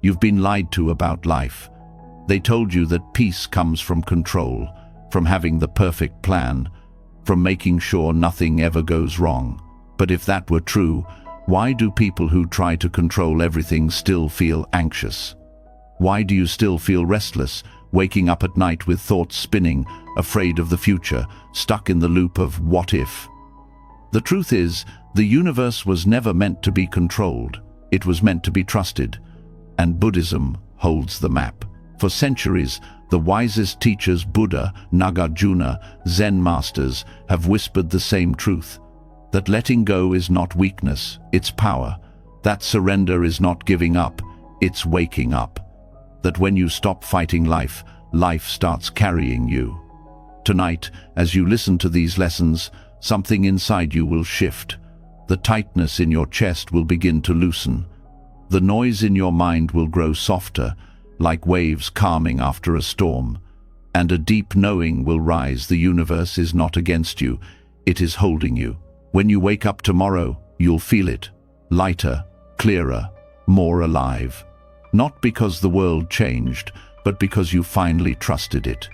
You've been lied to about life. They told you that peace comes from control, from having the perfect plan, from making sure nothing ever goes wrong. But if that were true, why do people who try to control everything still feel anxious? Why do you still feel restless, waking up at night with thoughts spinning, afraid of the future, stuck in the loop of what if? The truth is, the universe was never meant to be controlled. It was meant to be trusted. And Buddhism holds the map. For centuries, the wisest teachers Buddha, Nagarjuna, Zen masters have whispered the same truth. That letting go is not weakness, it's power. That surrender is not giving up, it's waking up. That when you stop fighting life, life starts carrying you. Tonight, as you listen to these lessons, something inside you will shift. The tightness in your chest will begin to loosen. The noise in your mind will grow softer, like waves calming after a storm. And a deep knowing will rise. The universe is not against you, it is holding you. When you wake up tomorrow, you'll feel it. Lighter, clearer, more alive. Not because the world changed, but because you finally trusted it.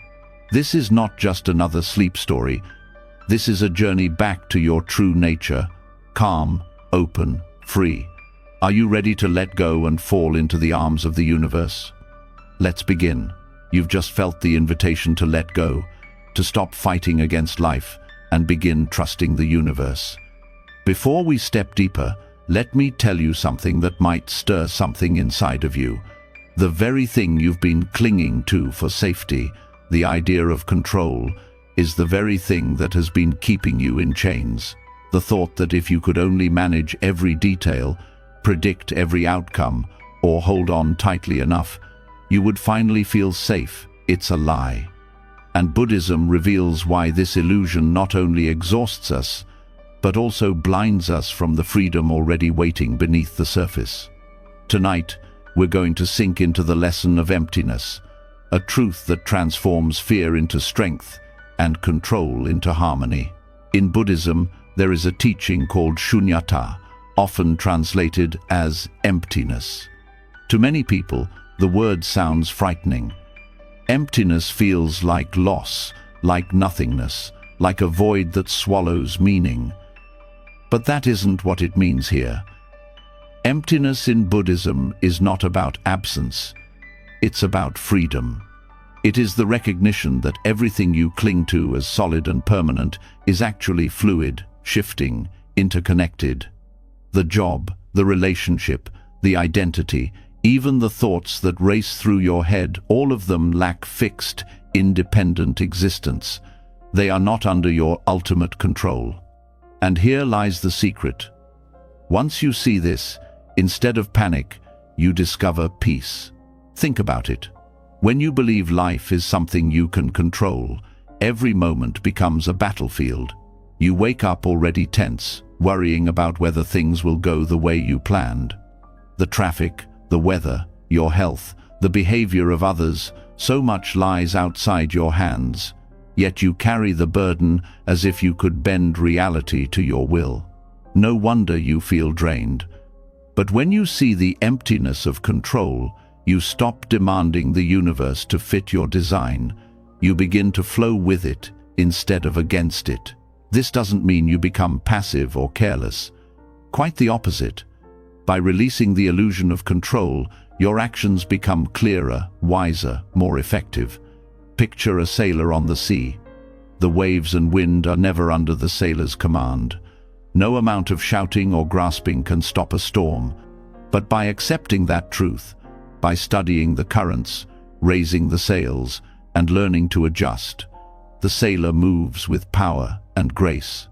This is not just another sleep story. This is a journey back to your true nature, calm, open, free. Are you ready to let go and fall into the arms of the universe? Let's begin. You've just felt the invitation to let go, to stop fighting against life, and begin trusting the universe. Before we step deeper, let me tell you something that might stir something inside of you. The very thing you've been clinging to for safety, the idea of control, is the very thing that has been keeping you in chains. The thought that if you could only manage every detail, predict every outcome, or hold on tightly enough, you would finally feel safe. It's a lie. And Buddhism reveals why this illusion not only exhausts us, but also blinds us from the freedom already waiting beneath the surface. Tonight, we're going to sink into the lesson of emptiness, a truth that transforms fear into strength and control into harmony. In Buddhism, there is a teaching called shunyata, often translated as emptiness. To many people, the word sounds frightening. Emptiness feels like loss, like nothingness, like a void that swallows meaning. But that isn't what it means here. Emptiness in Buddhism is not about absence. It's about freedom. It is the recognition that everything you cling to as solid and permanent is actually fluid, shifting, interconnected. The job, the relationship, the identity, even the thoughts that race through your head, all of them lack fixed, independent existence. They are not under your ultimate control. And here lies the secret. Once you see this, instead of panic, you discover peace. Think about it. When you believe life is something you can control, every moment becomes a battlefield. You wake up already tense, worrying about whether things will go the way you planned. The traffic, the weather, your health, the behavior of others, so much lies outside your hands. Yet you carry the burden as if you could bend reality to your will. No wonder you feel drained. But when you see the emptiness of control, you stop demanding the universe to fit your design. You begin to flow with it instead of against it. This doesn't mean you become passive or careless. Quite the opposite. By releasing the illusion of control, your actions become clearer, wiser, more effective. Picture a sailor on the sea. The waves and wind are never under the sailor's command. No amount of shouting or grasping can stop a storm. But by accepting that truth, by studying the currents, raising the sails, and learning to adjust, the sailor moves with power and grace.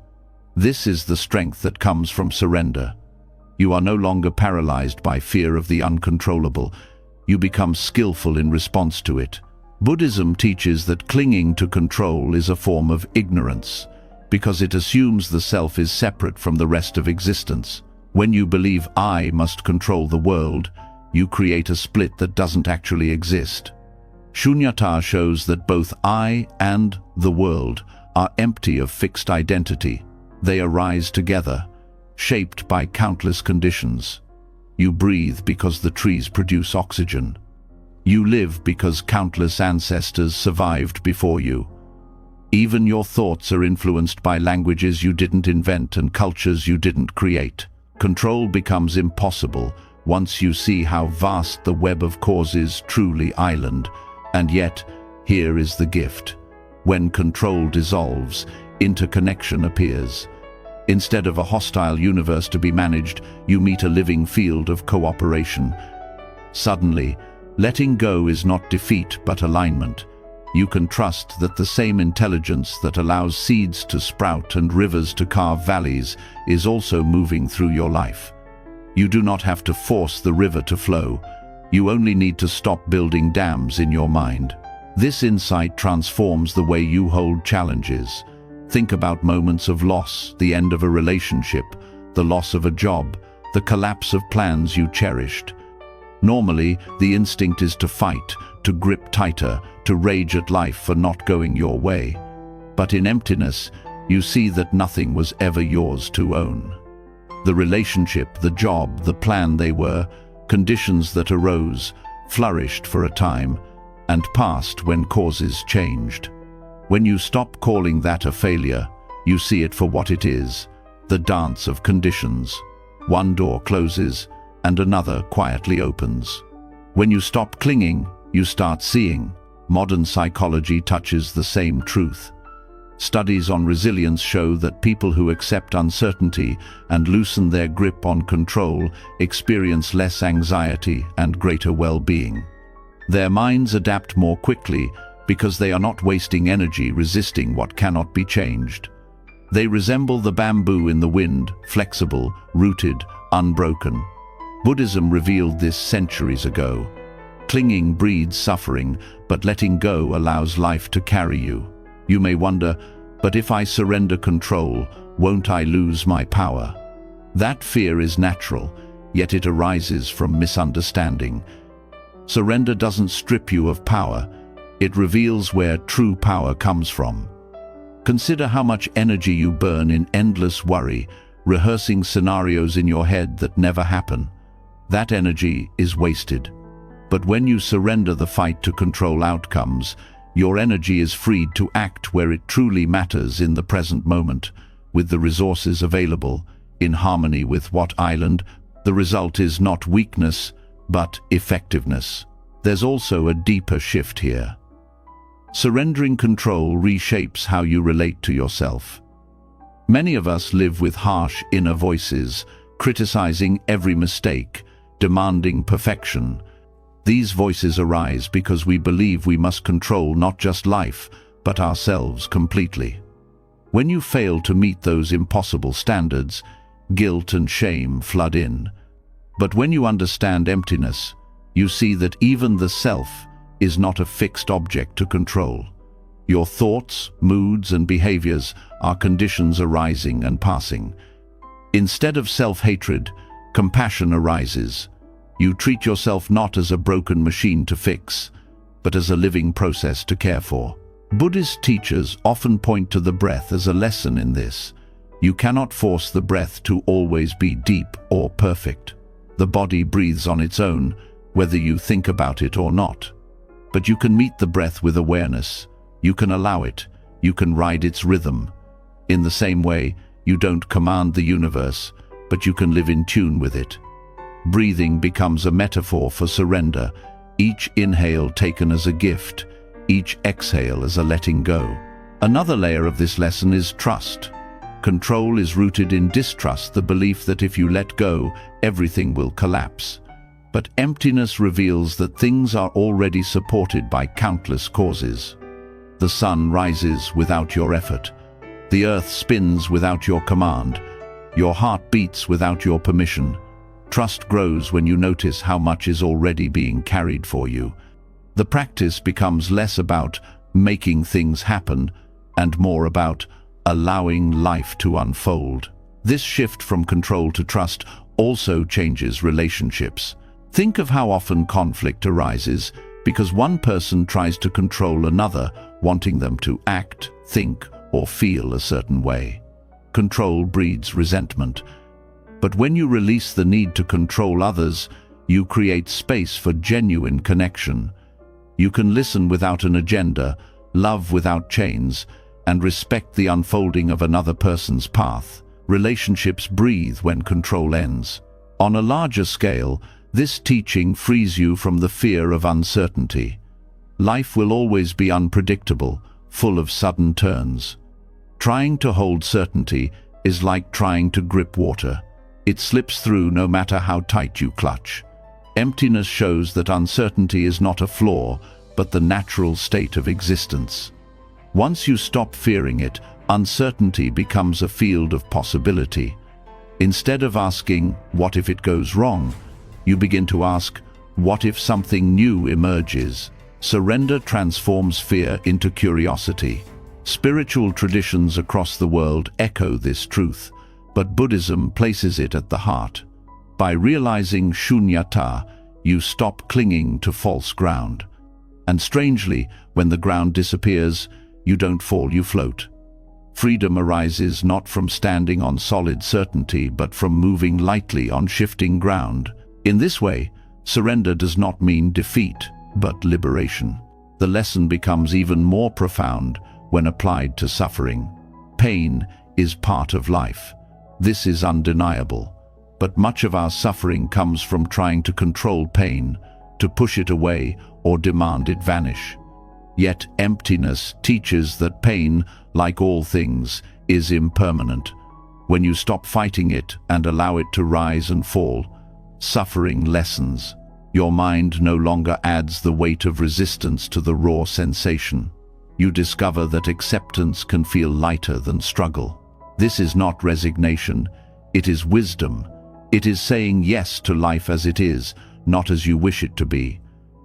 This is the strength that comes from surrender. You are no longer paralyzed by fear of the uncontrollable. You become skillful in response to it. Buddhism teaches that clinging to control is a form of ignorance, because it assumes the self is separate from the rest of existence. When you believe I must control the world, you create a split that doesn't actually exist. Shunyata shows that both I and the world are empty of fixed identity. They arise together, shaped by countless conditions. You breathe because the trees produce oxygen. You live because countless ancestors survived before you. Even your thoughts are influenced by languages you didn't invent and cultures you didn't create. Control becomes impossible once you see how vast the web of causes truly island. And yet, here is the gift. When control dissolves, interconnection appears. Instead of a hostile universe to be managed, you meet a living field of cooperation. Suddenly, letting go is not defeat but alignment. You can trust that the same intelligence that allows seeds to sprout and rivers to carve valleys is also moving through your life. You do not have to force the river to flow. You only need to stop building dams in your mind. This insight transforms the way you hold challenges. Think about moments of loss, the end of a relationship, the loss of a job, the collapse of plans you cherished. Normally, the instinct is to fight, to grip tighter, to rage at life for not going your way. But in emptiness, you see that nothing was ever yours to own. The relationship, the job, the plan they were, conditions that arose, flourished for a time, and passed when causes changed. When you stop calling that a failure, you see it for what it is, the dance of conditions. One door closes, and another quietly opens. When you stop clinging, you start seeing. Modern psychology touches the same truth. Studies on resilience show that people who accept uncertainty and loosen their grip on control experience less anxiety and greater well-being. Their minds adapt more quickly because they are not wasting energy resisting what cannot be changed. They resemble the bamboo in the wind, flexible, rooted, unbroken. Buddhism revealed this centuries ago. Clinging breeds suffering, but letting go allows life to carry you. You may wonder, but if I surrender control, won't I lose my power? That fear is natural, yet it arises from misunderstanding. Surrender doesn't strip you of power, it reveals where true power comes from. Consider how much energy you burn in endless worry, rehearsing scenarios in your head that never happen. That energy is wasted. But when you surrender the fight to control outcomes, your energy is freed to act where it truly matters in the present moment, with the resources available, in harmony with what island. The result is not weakness, but effectiveness. There's also a deeper shift here. Surrendering control reshapes how you relate to yourself. Many of us live with harsh inner voices, criticizing every mistake, demanding perfection. These voices arise because we believe we must control not just life, but ourselves completely. When you fail to meet those impossible standards, guilt and shame flood in. But when you understand emptiness, you see that even the self is not a fixed object to control. Your thoughts, moods, and behaviors are conditions arising and passing. Instead of self-hatred, compassion arises. You treat yourself not as a broken machine to fix, but as a living process to care for. Buddhist teachers often point to the breath as a lesson in this. You cannot force the breath to always be deep or perfect. The body breathes on its own, whether you think about it or not. But you can meet the breath with awareness. You can allow it. You can ride its rhythm. In the same way, you don't command the universe, but you can live in tune with it. Breathing becomes a metaphor for surrender, each inhale taken as a gift, each exhale as a letting go. Another layer of this lesson is trust. Control is rooted in distrust, the belief that if you let go, everything will collapse. But emptiness reveals that things are already supported by countless causes. The sun rises without your effort. The earth spins without your command. Your heart beats without your permission. Trust grows when you notice how much is already being carried for you. The practice becomes less about making things happen and more about allowing life to unfold. This shift from control to trust also changes relationships. Think of how often conflict arises because one person tries to control another, wanting them to act, think, or feel a certain way. Control breeds resentment. But when you release the need to control others, you create space for genuine connection. You can listen without an agenda, love without chains, and respect the unfolding of another person's path. Relationships breathe when control ends. On a larger scale, this teaching frees you from the fear of uncertainty. Life will always be unpredictable, full of sudden turns. Trying to hold certainty is like trying to grip water. It slips through no matter how tight you clutch. Emptiness shows that uncertainty is not a flaw, but the natural state of existence. Once you stop fearing it, uncertainty becomes a field of possibility. Instead of asking, "What if it goes wrong?" you begin to ask, "What if something new emerges?" Surrender transforms fear into curiosity. Spiritual traditions across the world echo this truth, but Buddhism places it at the heart. By realizing shunyata, you stop clinging to false ground. And strangely, when the ground disappears, you don't fall, you float. Freedom arises not from standing on solid certainty, but from moving lightly on shifting ground. In this way, surrender does not mean defeat, but liberation. The lesson becomes even more profound when applied to suffering. Pain is part of life. This is undeniable. But much of our suffering comes from trying to control pain, to push it away or demand it vanish. Yet emptiness teaches that pain, like all things, is impermanent. When you stop fighting it and allow it to rise and fall, suffering lessens. Your mind no longer adds the weight of resistance to the raw sensation. You discover that acceptance can feel lighter than struggle. This is not resignation, it is wisdom. It is saying yes to life as it is, not as you wish it to be.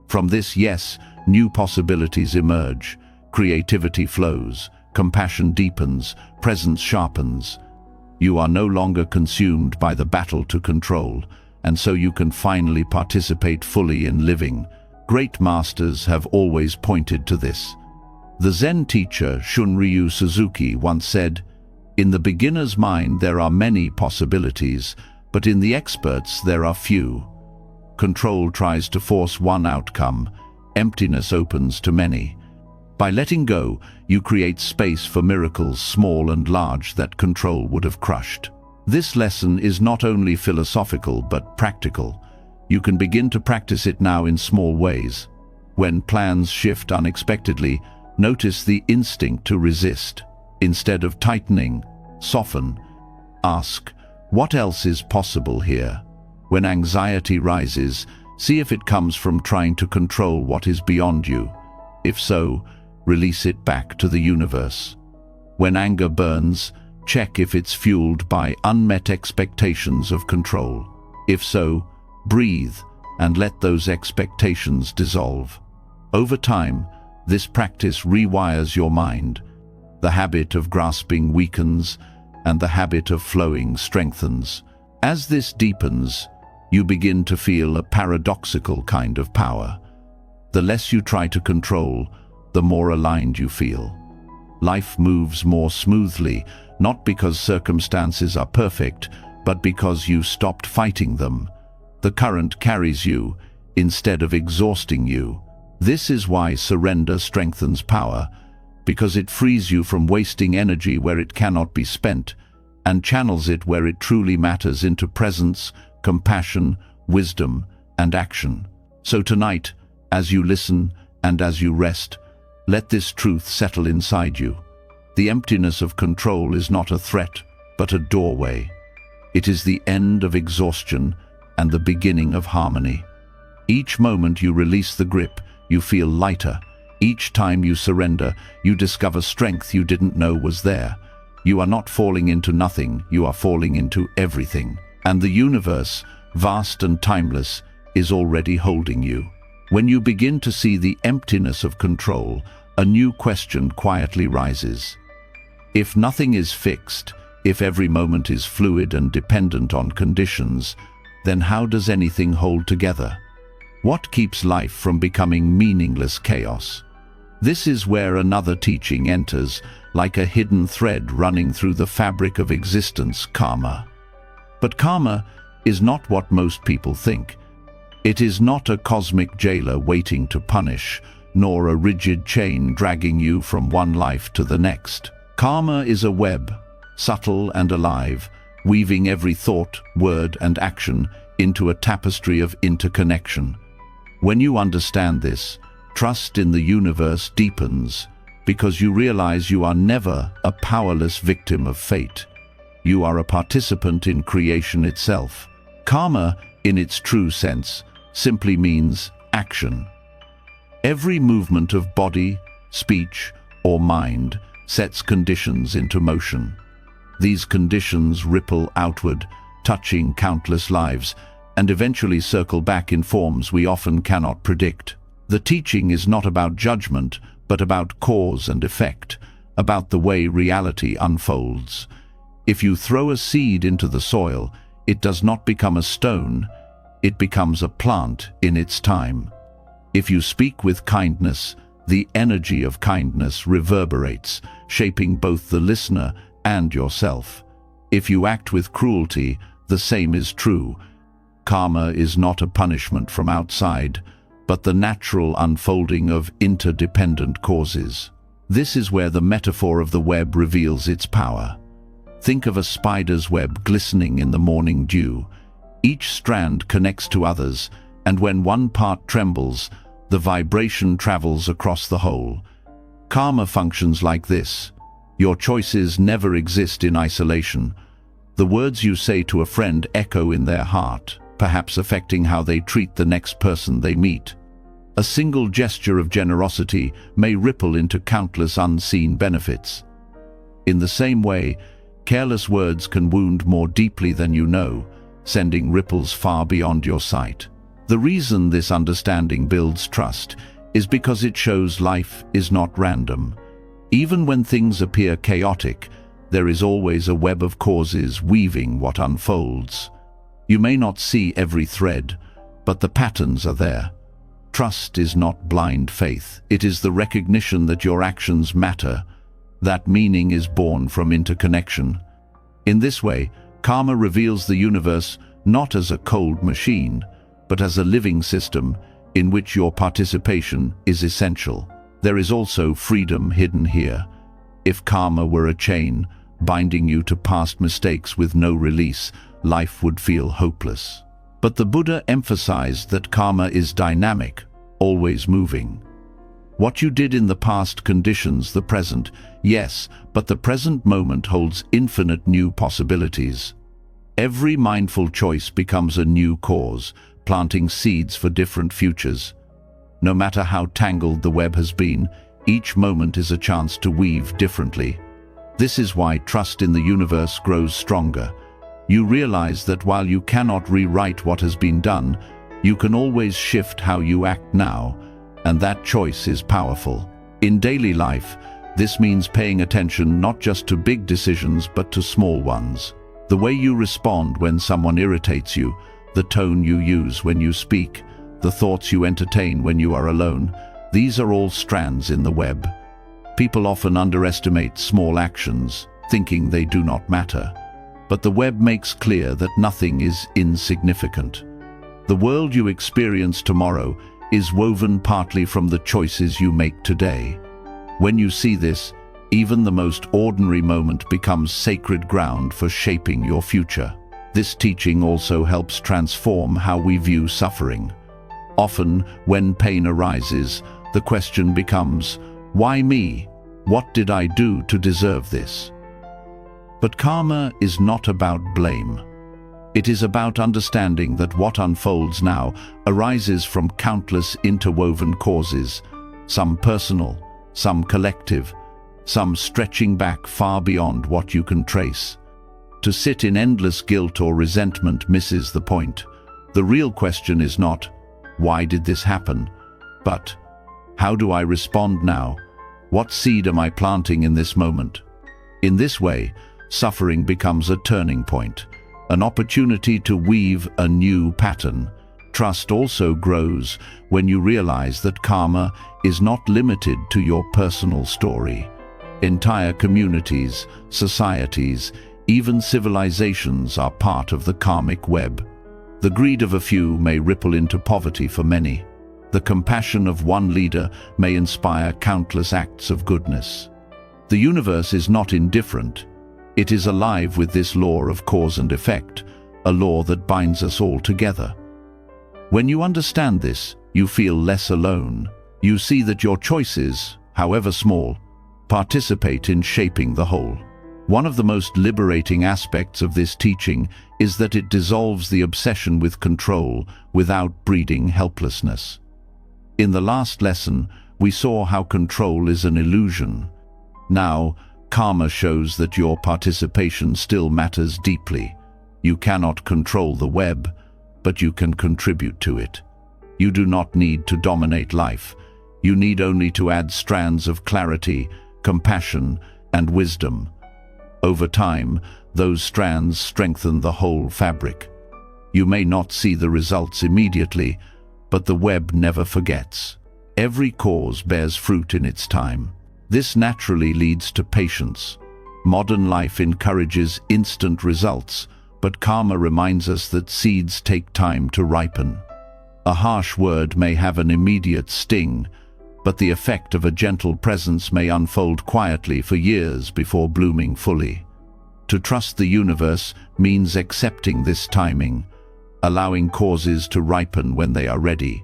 From this yes, new possibilities emerge, creativity flows, compassion deepens, presence sharpens. You are no longer consumed by the battle to control, and so you can finally participate fully in living. Great masters have always pointed to this. The Zen teacher Shunryu Suzuki once said, "In the beginner's mind there are many possibilities, but in the expert's there are few." Control tries to force one outcome, emptiness opens to many. By letting go, you create space for miracles small and large that control would have crushed. This lesson is not only philosophical but practical. You can begin to practice it now in small ways. When plans shift unexpectedly, notice the instinct to resist. Instead of tightening, soften. Ask, what else is possible here? When anxiety rises, see if it comes from trying to control what is beyond you. If so, release it back to the universe. When anger burns, check if it's fueled by unmet expectations of control. If so, breathe and let those expectations dissolve. Over time, this practice rewires your mind. The habit of grasping weakens, and the habit of flowing strengthens. As this deepens, you begin to feel a paradoxical kind of power. The less you try to control, the more aligned you feel. Life moves more smoothly, not because circumstances are perfect, but because you stopped fighting them. The current carries you, instead of exhausting you. This is why surrender strengthens power, because it frees you from wasting energy where it cannot be spent, and channels it where it truly matters into presence, compassion, wisdom, and action. So tonight, as you listen and as you rest, let this truth settle inside you. The emptiness of control is not a threat, but a doorway. It is the end of exhaustion and the beginning of harmony. Each moment you release the grip, you feel lighter. Each time you surrender, you discover strength you didn't know was there. You are not falling into nothing, you are falling into everything. And the universe, vast and timeless, is already holding you. When you begin to see the emptiness of control, a new question quietly rises. If nothing is fixed, if every moment is fluid and dependent on conditions, then how does anything hold together? What keeps life from becoming meaningless chaos? This is where another teaching enters, like a hidden thread running through the fabric of existence, karma. But karma is not what most people think. It is not a cosmic jailer waiting to punish, nor a rigid chain dragging you from one life to the next. Karma is a web, subtle and alive, weaving every thought, word, and action into a tapestry of interconnection. When you understand this, trust in the universe deepens, because you realize you are never a powerless victim of fate. You are a participant in creation itself. Karma, in its true sense, simply means action. Every movement of body, speech, or mind sets conditions into motion. These conditions ripple outward, touching countless lives, and eventually circle back in forms we often cannot predict. The teaching is not about judgment, but about cause and effect, about the way reality unfolds. If you throw a seed into the soil, it does not become a stone, it becomes a plant in its time. If you speak with kindness, the energy of kindness reverberates, shaping both the listener and yourself. If you act with cruelty, the same is true. Karma is not a punishment from outside, but the natural unfolding of interdependent causes. This is where the metaphor of the web reveals its power. Think of a spider's web glistening in the morning dew. Each strand connects to others, and when one part trembles, the vibration travels across the whole. Karma functions like this. Your choices never exist in isolation. The words you say to a friend echo in their heart, perhaps affecting how they treat the next person they meet. A single gesture of generosity may ripple into countless unseen benefits. In the same way, careless words can wound more deeply than you know, sending ripples far beyond your sight. The reason this understanding builds trust is because it shows life is not random. Even when things appear chaotic, there is always a web of causes weaving what unfolds. You may not see every thread, but the patterns are there. Trust is not blind faith. It is the recognition that your actions matter. That meaning is born from interconnection. In this way, karma reveals the universe not as a cold machine, but as a living system in which your participation is essential. There is also freedom hidden here. If karma were a chain, binding you to past mistakes with no release, life would feel hopeless. But the Buddha emphasized that karma is dynamic, always moving. What you did in the past conditions the present, yes, but the present moment holds infinite new possibilities. Every mindful choice becomes a new cause, planting seeds for different futures. No matter how tangled the web has been, each moment is a chance to weave differently. This is why trust in the universe grows stronger. You realize that while you cannot rewrite what has been done, you can always shift how you act now, and that choice is powerful. In daily life, this means paying attention not just to big decisions but to small ones. The way you respond when someone irritates you, the tone you use when you speak, the thoughts you entertain when you are alone, these are all strands in the web. People often underestimate small actions, thinking they do not matter. But the web makes clear that nothing is insignificant. The world you experience tomorrow is woven partly from the choices you make today. When you see this, even the most ordinary moment becomes sacred ground for shaping your future. This teaching also helps transform how we view suffering. Often, when pain arises, the question becomes, why me? What did I do to deserve this? But karma is not about blame. It is about understanding that what unfolds now arises from countless interwoven causes, some personal, some collective, some stretching back far beyond what you can trace. To sit in endless guilt or resentment misses the point. The real question is not, why did this happen? But, how do I respond now? What seed am I planting in this moment? In this way, suffering becomes a turning point, an opportunity to weave a new pattern. Trust also grows when you realize that karma is not limited to your personal story. Entire communities, societies, Even civilizations are part of the karmic web. The greed of a few may ripple into poverty for many. The compassion of one leader may inspire countless acts of goodness. The universe is not indifferent. It is alive with this law of cause and effect, a law that binds us all together. When you understand this, you feel less alone. You see that your choices, however small, participate in shaping the whole. One of the most liberating aspects of this teaching is that it dissolves the obsession with control without breeding helplessness. In the last lesson, we saw how control is an illusion. Now, karma shows that your participation still matters deeply. You cannot control the web, but you can contribute to it. You do not need to dominate life. You need only to add strands of clarity, compassion, and wisdom. Over time, those strands strengthen the whole fabric. You may not see the results immediately, but the web never forgets. Every cause bears fruit in its time. This naturally leads to patience. Modern life encourages instant results, but karma reminds us that seeds take time to ripen. A harsh word may have an immediate sting, but the effect of a gentle presence may unfold quietly for years before blooming fully. To trust the universe means accepting this timing, allowing causes to ripen when they are ready.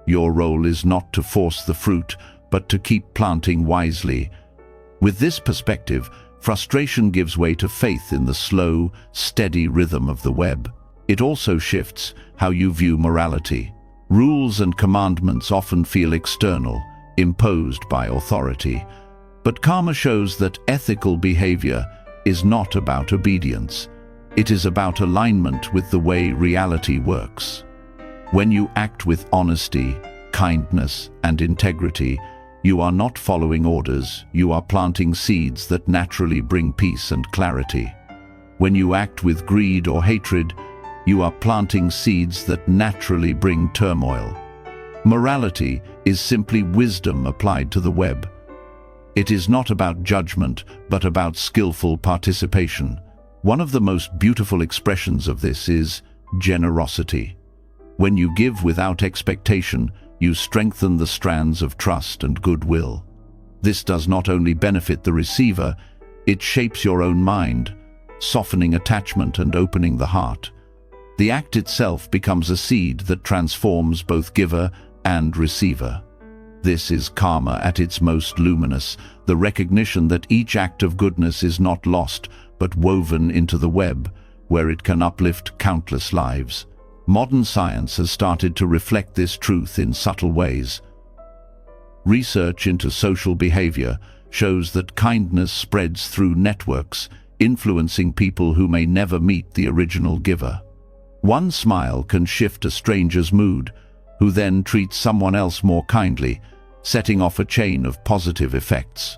Your role is not to force the fruit, but to keep planting wisely. With this perspective, frustration gives way to faith in the slow, steady rhythm of the web. It also shifts how you view morality. Rules and commandments often feel external, imposed by authority. But karma shows that ethical behavior is not about obedience. It is about alignment with the way reality works. When you act with honesty, kindness, and integrity, you are not following orders, you are planting seeds that naturally bring peace and clarity. When you act with greed or hatred, you are planting seeds that naturally bring turmoil. Morality is simply wisdom applied to the web. It is not about judgment, but about skillful participation. One of the most beautiful expressions of this is generosity. When you give without expectation, you strengthen the strands of trust and goodwill. This does not only benefit the receiver, it shapes your own mind, softening attachment and opening the heart. The act itself becomes a seed that transforms both giver and receiver. This is karma at its most luminous, the recognition that each act of goodness is not lost, but woven into the web, where it can uplift countless lives. Modern science has started to reflect this truth in subtle ways. Research into social behavior shows that kindness spreads through networks, influencing people who may never meet the original giver. One smile can shift a stranger's mood, who then treats someone else more kindly, setting off a chain of positive effects.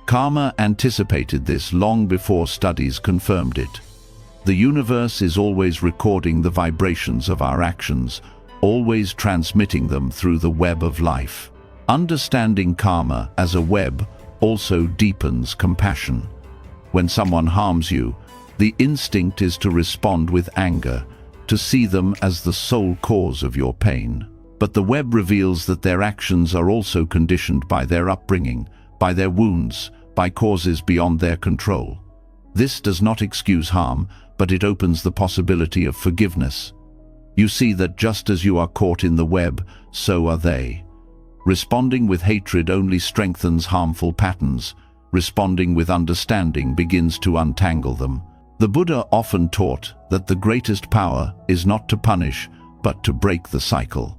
Karma anticipated this long before studies confirmed it. The universe is always recording the vibrations of our actions, always transmitting them through the web of life. Understanding karma as a web also deepens compassion. When someone harms you, the instinct is to respond with anger, to see them as the sole cause of your pain. But the web reveals that their actions are also conditioned by their upbringing, by their wounds, by causes beyond their control. This does not excuse harm, but it opens the possibility of forgiveness. You see that just as you are caught in the web, so are they. Responding with hatred only strengthens harmful patterns. Responding with understanding begins to untangle them. The Buddha often taught that the greatest power is not to punish, but to break the cycle.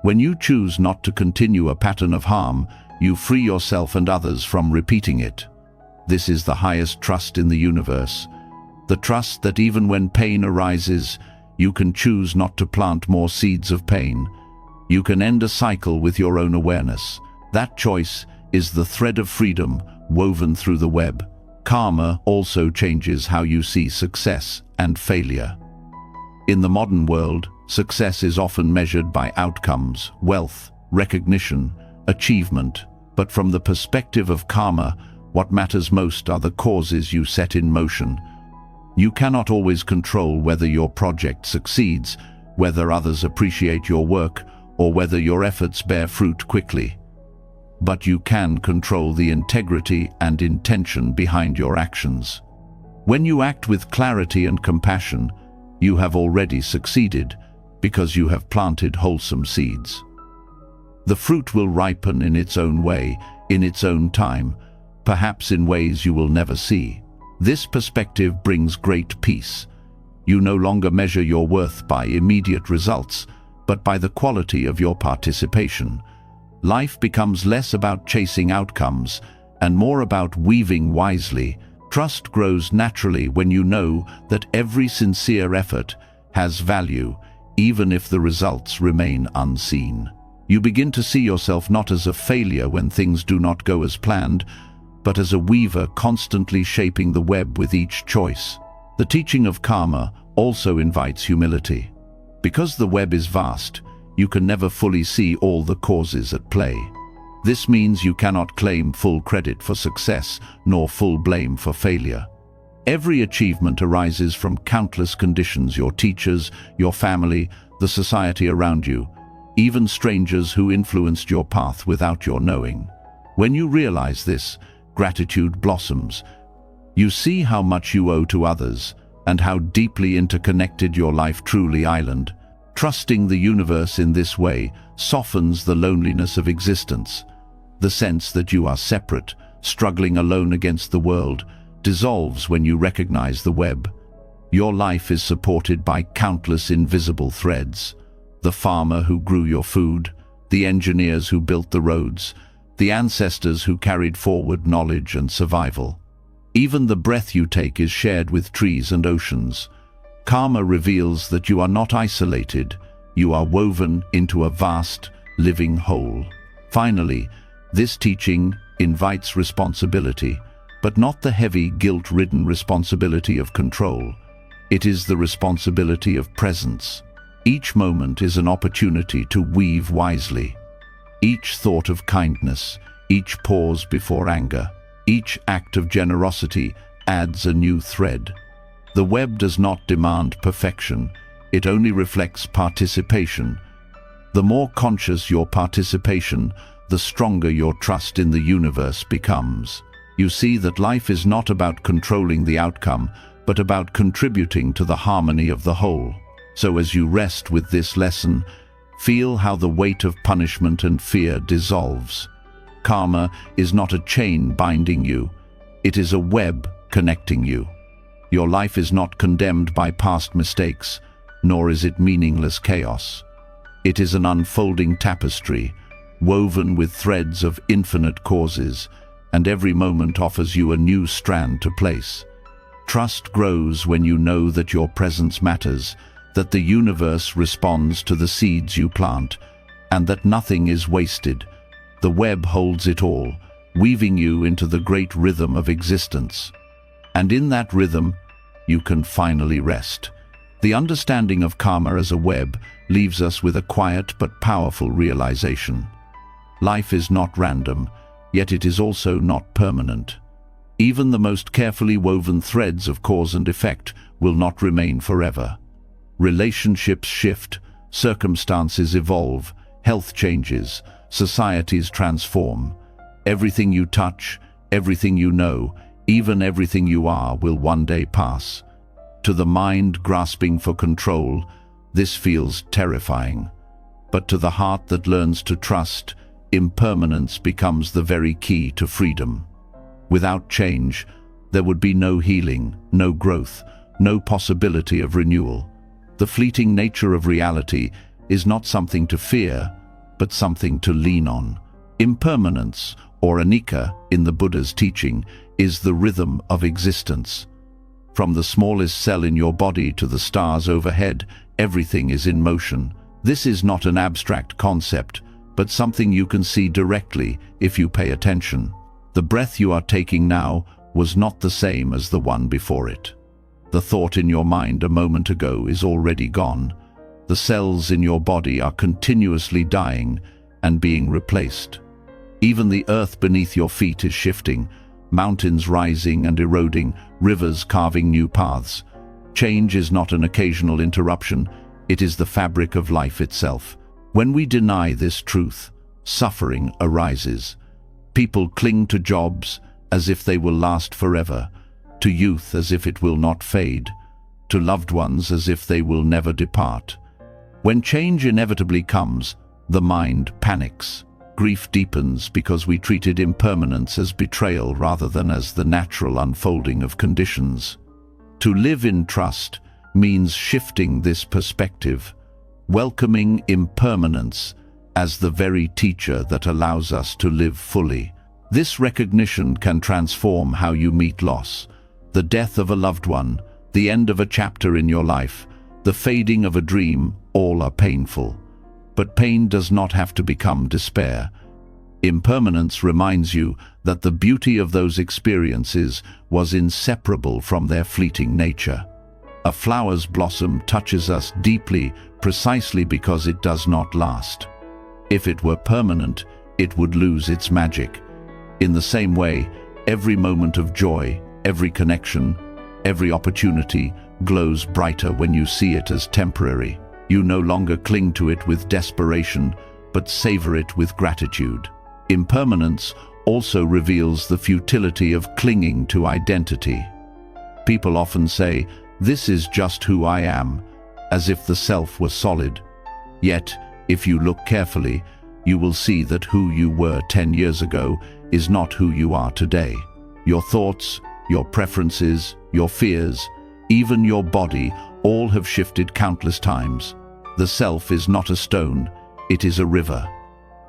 When you choose not to continue a pattern of harm, you free yourself and others from repeating it. This is the highest trust in the universe. The trust that even when pain arises, you can choose not to plant more seeds of pain. You can end a cycle with your own awareness. That choice is the thread of freedom woven through the web. Karma also changes how you see success and failure. In the modern world, success is often measured by outcomes, wealth, recognition, achievement. But from the perspective of karma, what matters most are the causes you set in motion. You cannot always control whether your project succeeds, whether others appreciate your work, or whether your efforts bear fruit quickly. But you can control the integrity and intention behind your actions. When you act with clarity and compassion, you have already succeeded, because you have planted wholesome seeds. The fruit will ripen in its own way, in its own time, perhaps in ways you will never see. This perspective brings great peace. You no longer measure your worth by immediate results, but by the quality of your participation. Life becomes less about chasing outcomes and more about weaving wisely. Trust grows naturally when you know that every sincere effort has value, even if the results remain unseen. You begin to see yourself not as a failure when things do not go as planned, but as a weaver constantly shaping the web with each choice. The teaching of karma also invites humility. Because the web is vast, you can never fully see all the causes at play. This means you cannot claim full credit for success, nor full blame for failure. Every achievement arises from countless conditions: your teachers, your family, the society around you, even strangers who influenced your path without your knowing. When you realize this, gratitude blossoms. You see how much you owe to others, and how deeply interconnected your life truly is. Trusting the universe in this way softens the loneliness of existence. The sense that you are separate, struggling alone against the world, dissolves when you recognize the web. Your life is supported by countless invisible threads. The farmer who grew your food, the engineers who built the roads, the ancestors who carried forward knowledge and survival. Even the breath you take is shared with trees and oceans. Karma reveals that you are not isolated, you are woven into a vast, living whole. Finally, this teaching invites responsibility, but not the heavy, guilt-ridden responsibility of control. It is the responsibility of presence. Each moment is an opportunity to weave wisely. Each thought of kindness, each pause before anger, each act of generosity adds a new thread. The web does not demand perfection, it only reflects participation. The more conscious your participation, the stronger your trust in the universe becomes. You see that life is not about controlling the outcome, but about contributing to the harmony of the whole. So as you rest with this lesson, feel how the weight of punishment and fear dissolves. Karma is not a chain binding you, it is a web connecting you. Your life is not condemned by past mistakes, nor is it meaningless chaos. It is an unfolding tapestry, woven with threads of infinite causes, and every moment offers you a new strand to place. Trust grows when you know that your presence matters, that the universe responds to the seeds you plant, and that nothing is wasted. The web holds it all, weaving you into the great rhythm of existence. And in that rhythm, you can finally rest. The understanding of karma as a web leaves us with a quiet but powerful realization. Life is not random, yet it is also not permanent. Even the most carefully woven threads of cause and effect will not remain forever. Relationships shift, circumstances evolve, health changes, societies transform. Everything you touch, everything you know, even everything you are will one day pass. To the mind grasping for control, this feels terrifying. But to the heart that learns to trust, impermanence becomes the very key to freedom. Without change, there would be no healing, no growth, no possibility of renewal. The fleeting nature of reality is not something to fear, but something to lean on. Impermanence, or anicca in the Buddha's teaching, is the rhythm of existence. From the smallest cell in your body to the stars overhead, everything is in motion. This is not an abstract concept, but something you can see directly if you pay attention. The breath you are taking now was not the same as the one before it. The thought in your mind a moment ago is already gone. The cells in your body are continuously dying and being replaced. Even the earth beneath your feet is shifting, mountains rising and eroding, rivers carving new paths. Change is not an occasional interruption, it is the fabric of life itself. When we deny this truth, suffering arises. People cling to jobs as if they will last forever, to youth as if it will not fade, to loved ones as if they will never depart. When change inevitably comes, the mind panics. Grief deepens because we treated impermanence as betrayal rather than as the natural unfolding of conditions. To live in trust means shifting this perspective, welcoming impermanence as the very teacher that allows us to live fully. This recognition can transform how you meet loss. The death of a loved one, the end of a chapter in your life, the fading of a dream, all are painful. But pain does not have to become despair. Impermanence reminds you that the beauty of those experiences was inseparable from their fleeting nature. A flower's blossom touches us deeply precisely because it does not last. If it were permanent, it would lose its magic. In the same way, every moment of joy, every connection, every opportunity glows brighter when you see it as temporary. You no longer cling to it with desperation, but savor it with gratitude. Impermanence also reveals the futility of clinging to identity. People often say, "This is just who I am," as if the self were solid. Yet, if you look carefully, you will see that who you were 10 years ago is not who you are today. Your thoughts, your preferences, your fears, even your body, all have shifted countless times. The self is not a stone, it is a river.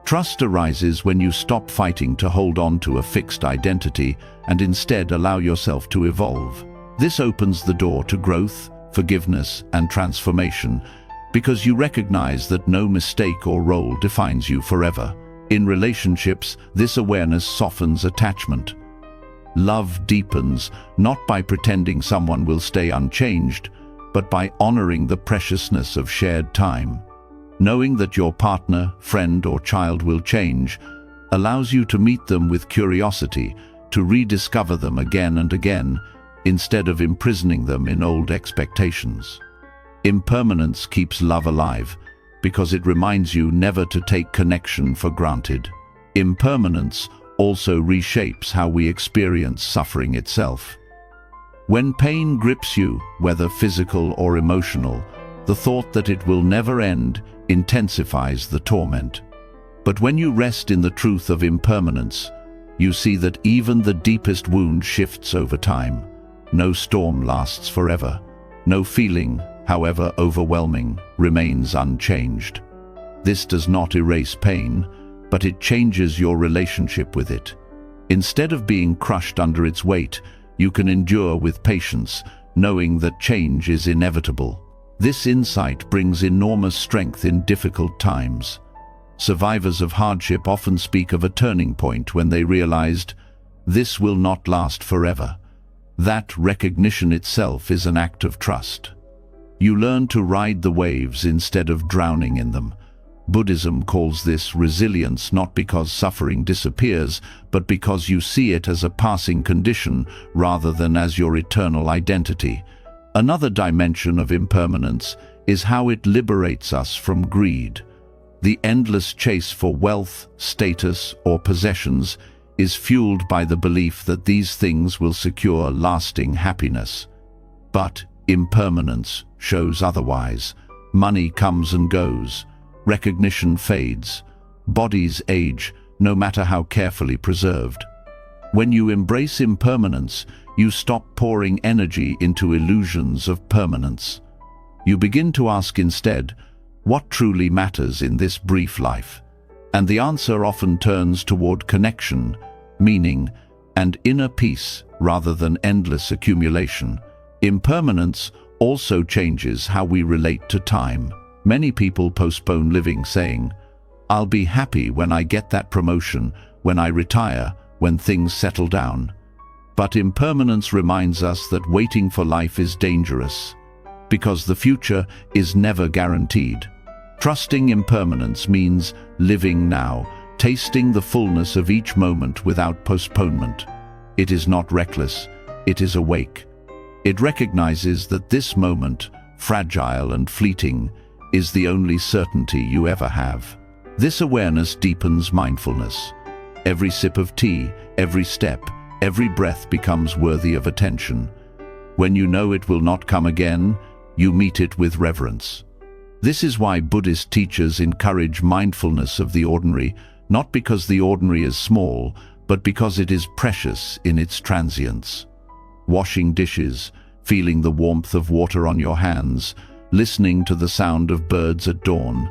Trust arises when you stop fighting to hold on to a fixed identity and instead allow yourself to evolve. This opens the door to growth, forgiveness, and transformation, because you recognize that no mistake or role defines you forever. In relationships, this awareness softens attachment. Love deepens, not by pretending someone will stay unchanged, but by honoring the preciousness of shared time. Knowing that your partner, friend, or child will change allows you to meet them with curiosity, to rediscover them again and again, instead of imprisoning them in old expectations. Impermanence keeps love alive, because it reminds you never to take connection for granted. Impermanence also reshapes how we experience suffering itself. When pain grips you, whether physical or emotional, the thought that it will never end intensifies the torment. But when you rest in the truth of impermanence, you see that even the deepest wound shifts over time. No storm lasts forever. No feeling, however overwhelming, remains unchanged. This does not erase pain, but it changes your relationship with it. Instead of being crushed under its weight, you can endure with patience, knowing that change is inevitable. This insight brings enormous strength in difficult times. Survivors of hardship often speak of a turning point when they realized, "This will not last forever." That recognition itself is an act of trust. You learn to ride the waves instead of drowning in them. Buddhism calls this resilience, not because suffering disappears, but because you see it as a passing condition rather than as your eternal identity. Another dimension of impermanence is how it liberates us from greed. The endless chase for wealth, status, or possessions is fueled by the belief that these things will secure lasting happiness. But impermanence shows otherwise. Money comes and goes. Recognition fades. Bodies age, no matter how carefully preserved. When you embrace impermanence, you stop pouring energy into illusions of permanence. You begin to ask instead, what truly matters in this brief life? And the answer often turns toward connection, meaning, and inner peace rather than endless accumulation. Impermanence also changes how we relate to time. Many people postpone living, saying, "I'll be happy when I get that promotion, when I retire, when things settle down." But impermanence reminds us that waiting for life is dangerous, because the future is never guaranteed. Trusting impermanence means living now, tasting the fullness of each moment without postponement. It is not reckless, it is awake. It recognizes that this moment, fragile and fleeting, is the only certainty you ever have. This awareness deepens mindfulness. Every sip of tea, every step, every breath becomes worthy of attention. When you know it will not come again, you meet it with reverence. This is why Buddhist teachers encourage mindfulness of the ordinary, not because the ordinary is small, but because it is precious in its transience. Washing dishes, feeling the warmth of water on your hands, listening to the sound of birds at dawn.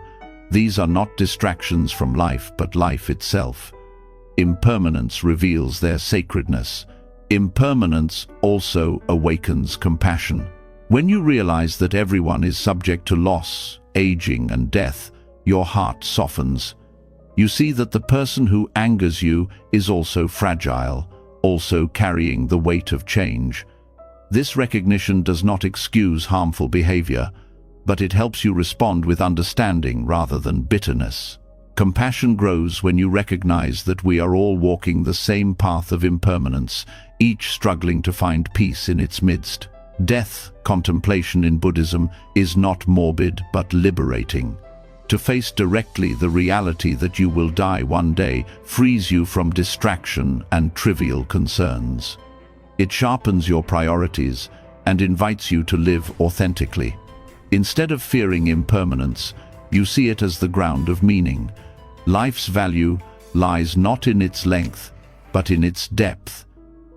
These are not distractions from life, but life itself. Impermanence reveals their sacredness. Impermanence also awakens compassion. When you realize that everyone is subject to loss, aging, and death, your heart softens. You see that the person who angers you is also fragile, also carrying the weight of change. This recognition does not excuse harmful behavior, but it helps you respond with understanding rather than bitterness. Compassion grows when you recognize that we are all walking the same path of impermanence, each struggling to find peace in its midst. Death contemplation in Buddhism is not morbid but liberating. To face directly the reality that you will die one day frees you from distraction and trivial concerns. It sharpens your priorities and invites you to live authentically. Instead of fearing impermanence, you see it as the ground of meaning. Life's value lies not in its length, but in its depth,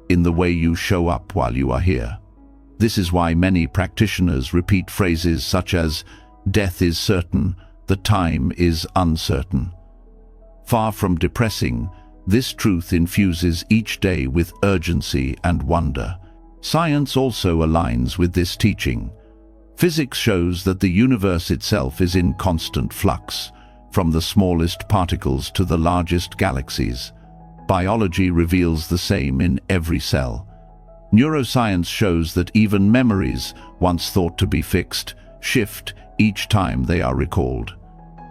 in the way you show up while you are here. This is why many practitioners repeat phrases such as, "Death is certain, the time is uncertain." Far from depressing, this truth infuses each day with urgency and wonder. Science also aligns with this teaching. Physics shows that the universe itself is in constant flux, from the smallest particles to the largest galaxies. Biology reveals the same in every cell. Neuroscience shows that even memories, once thought to be fixed, shift each time they are recalled.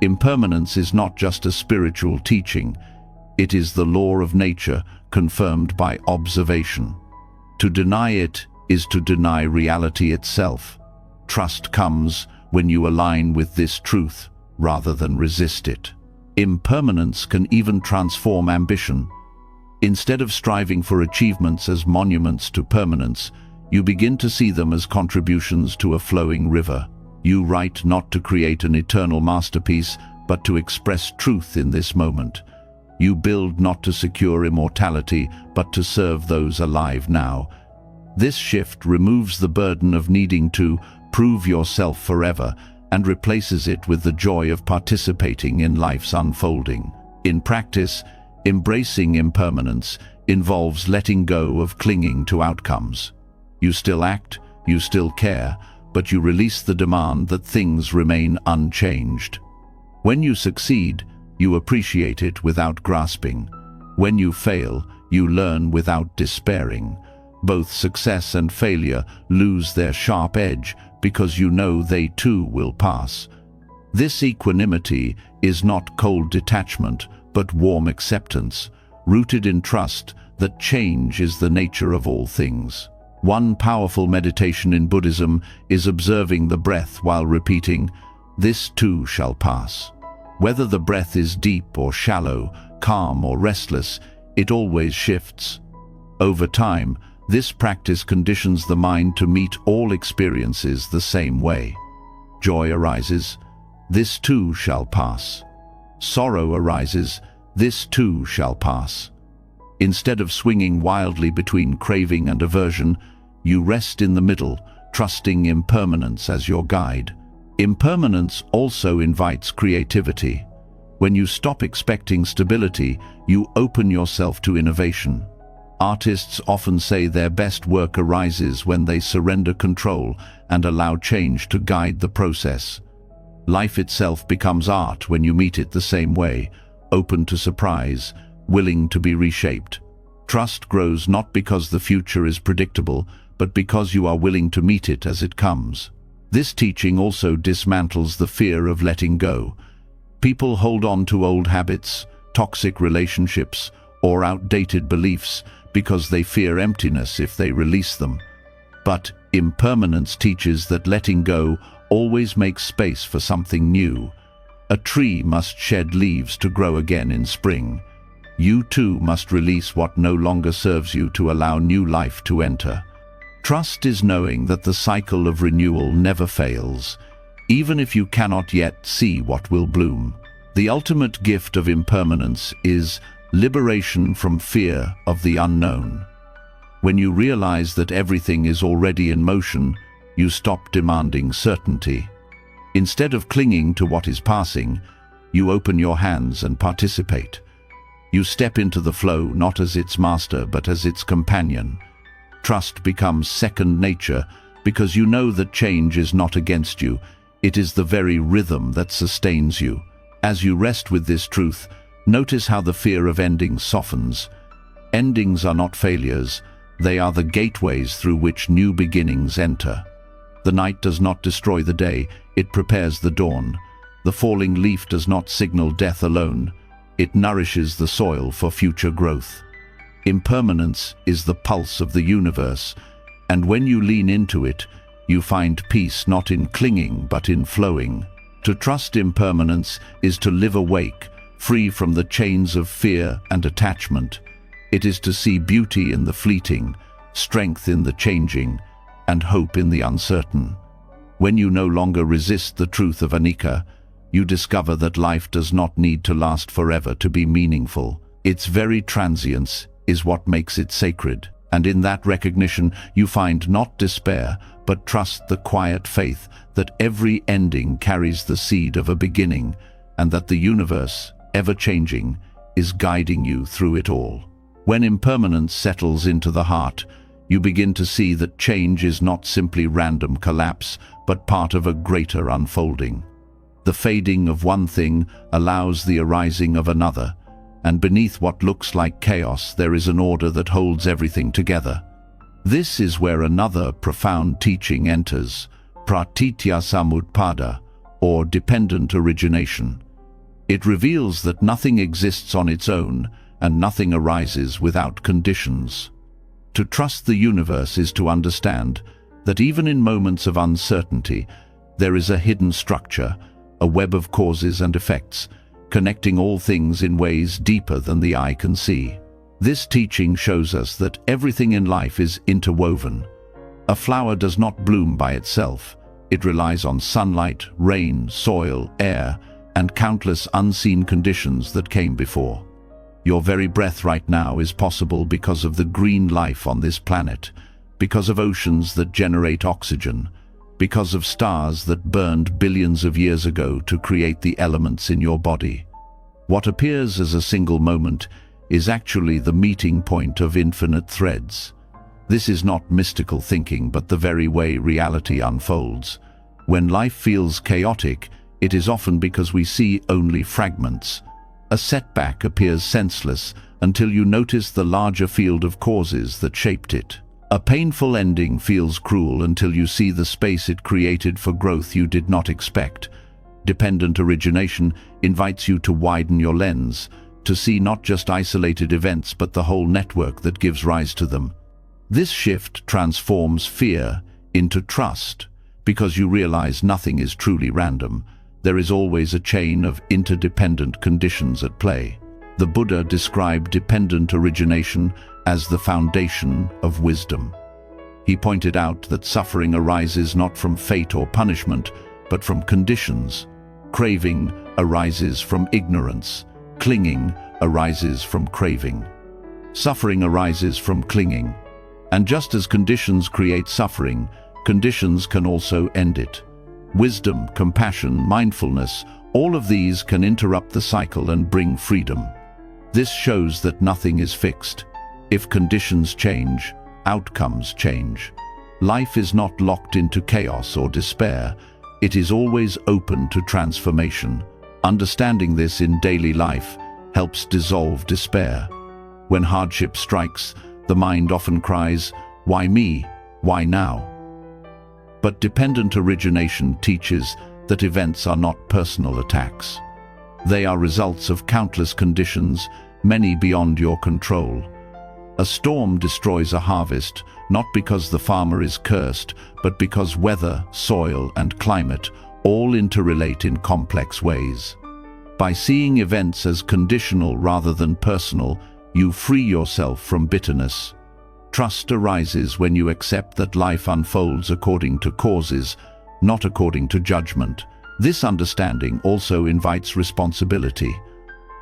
Impermanence is not just a spiritual teaching, it is the law of nature confirmed by observation. To deny it is to deny reality itself. Trust comes when you align with this truth rather than resist it. Impermanence can even transform ambition. Instead of striving for achievements as monuments to permanence, you begin to see them as contributions to a flowing river. You write not to create an eternal masterpiece, but to express truth in this moment. You build not to secure immortality, but to serve those alive now. This shift removes the burden of needing to prove yourself forever and replaces it with the joy of participating in life's unfolding. In practice, embracing impermanence involves letting go of clinging to outcomes. You still act, you still care, but you release the demand that things remain unchanged. When you succeed, you appreciate it without grasping. When you fail, you learn without despairing. Both success and failure lose their sharp edge because you know they too will pass. This equanimity is not cold detachment, but warm acceptance, rooted in trust that change is the nature of all things. One powerful meditation in Buddhism is observing the breath while repeating, "This too shall pass." Whether the breath is deep or shallow, calm or restless, it always shifts. Over time, this practice conditions the mind to meet all experiences the same way. Joy arises, "This too shall pass." Sorrow arises, "This too shall pass." Instead of swinging wildly between craving and aversion, you rest in the middle, trusting impermanence as your guide. Impermanence also invites creativity. When you stop expecting stability, you open yourself to innovation. Artists often say their best work arises when they surrender control and allow change to guide the process. Life itself becomes art when you meet it the same way, open to surprise, willing to be reshaped. Trust grows not because the future is predictable, but because you are willing to meet it as it comes. This teaching also dismantles the fear of letting go. People hold on to old habits, toxic relationships, or outdated beliefs because they fear emptiness if they release them. But impermanence teaches that letting go always makes space for something new. A tree must shed leaves to grow again in spring. You too must release what no longer serves you to allow new life to enter. Trust is knowing that the cycle of renewal never fails, even if you cannot yet see what will bloom. The ultimate gift of impermanence is liberation from fear of the unknown. When you realize that everything is already in motion, you stop demanding certainty. Instead of clinging to what is passing, you open your hands and participate. You step into the flow not as its master but as its companion. Trust becomes second nature because you know that change is not against you. It is the very rhythm that sustains you. As you rest with this truth, notice how the fear of endings softens. Endings are not failures. They are the gateways through which new beginnings enter. The night does not destroy the day, it prepares the dawn. The falling leaf does not signal death alone. It nourishes the soil for future growth. Impermanence is the pulse of the universe, and when you lean into it, you find peace not in clinging but in flowing. To trust impermanence is to live awake, free from the chains of fear and attachment. It is to see beauty in the fleeting, strength in the changing, and hope in the uncertain. When you no longer resist the truth of anicca, you discover that life does not need to last forever to be meaningful. Its very transience is what makes it sacred, and in that recognition you find not despair, but trust, the quiet faith that every ending carries the seed of a beginning, and that the universe, ever-changing, is guiding you through it all. When impermanence settles into the heart, you begin to see that change is not simply random collapse, but part of a greater unfolding. The fading of one thing allows the arising of another, and beneath what looks like chaos there is an order that holds everything together. This is where another profound teaching enters, pratitya samutpada, or dependent origination. It reveals that nothing exists on its own, and nothing arises without conditions. To trust the universe is to understand that even in moments of uncertainty, there is a hidden structure, a web of causes and effects, connecting all things in ways deeper than the eye can see. This teaching shows us that everything in life is interwoven. A flower does not bloom by itself. It relies on sunlight, rain, soil, air, and countless unseen conditions that came before. Your very breath right now is possible because of the green life on this planet, because of oceans that generate oxygen, because of stars that burned billions of years ago to create the elements in your body. What appears as a single moment is actually the meeting point of infinite threads. This is not mystical thinking, but the very way reality unfolds. When life feels chaotic, it is often because we see only fragments. A setback appears senseless until you notice the larger field of causes that shaped it. A painful ending feels cruel until you see the space it created for growth you did not expect. Dependent origination invites you to widen your lens, to see not just isolated events but the whole network that gives rise to them. This shift transforms fear into trust, because you realize nothing is truly random. There is always a chain of interdependent conditions at play. The Buddha described dependent origination as the foundation of wisdom. He pointed out that suffering arises not from fate or punishment, but from conditions. Craving arises from ignorance. Clinging arises from craving. Suffering arises from clinging. And just as conditions create suffering, conditions can also end it. Wisdom, compassion, mindfulness, all of these can interrupt the cycle and bring freedom. This shows that nothing is fixed. If conditions change, outcomes change. Life is not locked into chaos or despair. It is always open to transformation. Understanding this in daily life helps dissolve despair. When hardship strikes, the mind often cries, "Why me? Why now?" But dependent origination teaches that events are not personal attacks. They are results of countless conditions, many beyond your control. A storm destroys a harvest, not because the farmer is cursed, but because weather, soil, and climate all interrelate in complex ways. By seeing events as conditional rather than personal, you free yourself from bitterness. Trust arises when you accept that life unfolds according to causes, not according to judgment. This understanding also invites responsibility.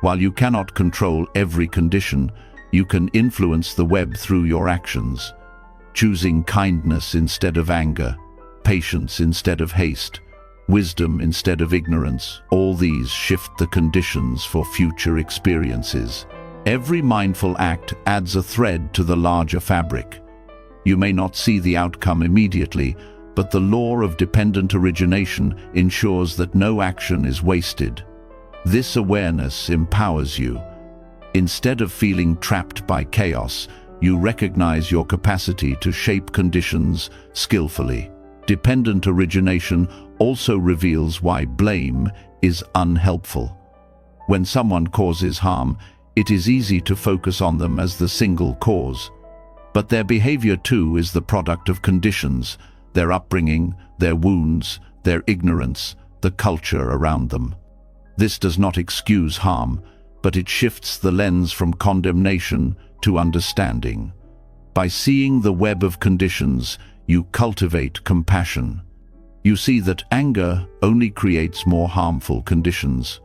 While you cannot control every condition, you can influence the web through your actions. Choosing kindness instead of anger, patience instead of haste, wisdom instead of ignorance, all these shift the conditions for future experiences. Every mindful act adds a thread to the larger fabric. You may not see the outcome immediately, but the law of dependent origination ensures that no action is wasted. This awareness empowers you. Instead of feeling trapped by chaos, you recognize your capacity to shape conditions skillfully. Dependent origination also reveals why blame is unhelpful. When someone causes harm, it is easy to focus on them as the single cause. But their behavior too is the product of conditions, their upbringing, their wounds, their ignorance, the culture around them. This does not excuse harm, but it shifts the lens from condemnation to understanding. By seeing the web of conditions, you cultivate compassion. You see that anger only creates more harmful conditions,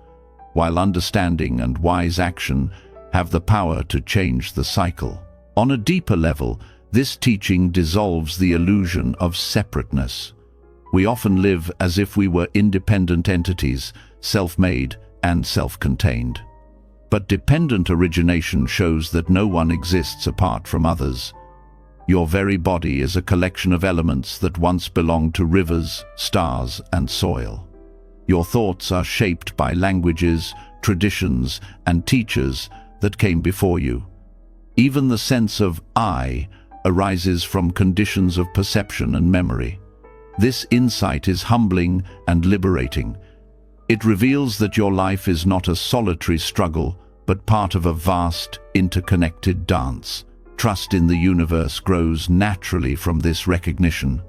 while understanding and wise action have the power to change the cycle. On a deeper level, this teaching dissolves the illusion of separateness. We often live as if we were independent entities, self-made and self-contained. But dependent origination shows that no one exists apart from others. Your very body is a collection of elements that once belonged to rivers, stars, and soil. Your thoughts are shaped by languages, traditions, and teachers that came before you. Even the sense of I arises from conditions of perception and memory. This insight is humbling and liberating. It reveals that your life is not a solitary struggle, but part of a vast, interconnected dance. Trust in the universe grows naturally from this recognition.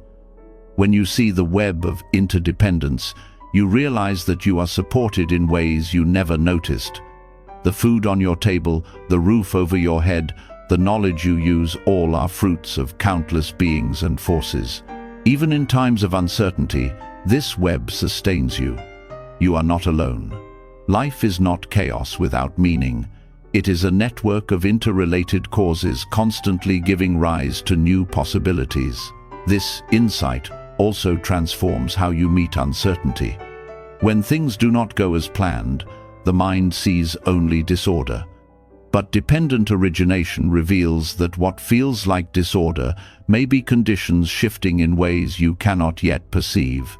When you see the web of interdependence, you realize that you are supported in ways you never noticed. The food on your table, the roof over your head, the knowledge you use, all are fruits of countless beings and forces. Even in times of uncertainty, this web sustains you. You are not alone. Life is not chaos without meaning. It is a network of interrelated causes constantly giving rise to new possibilities. This insight also transforms how you meet uncertainty. When things do not go as planned, the mind sees only disorder. But dependent origination reveals that what feels like disorder may be conditions shifting in ways you cannot yet perceive.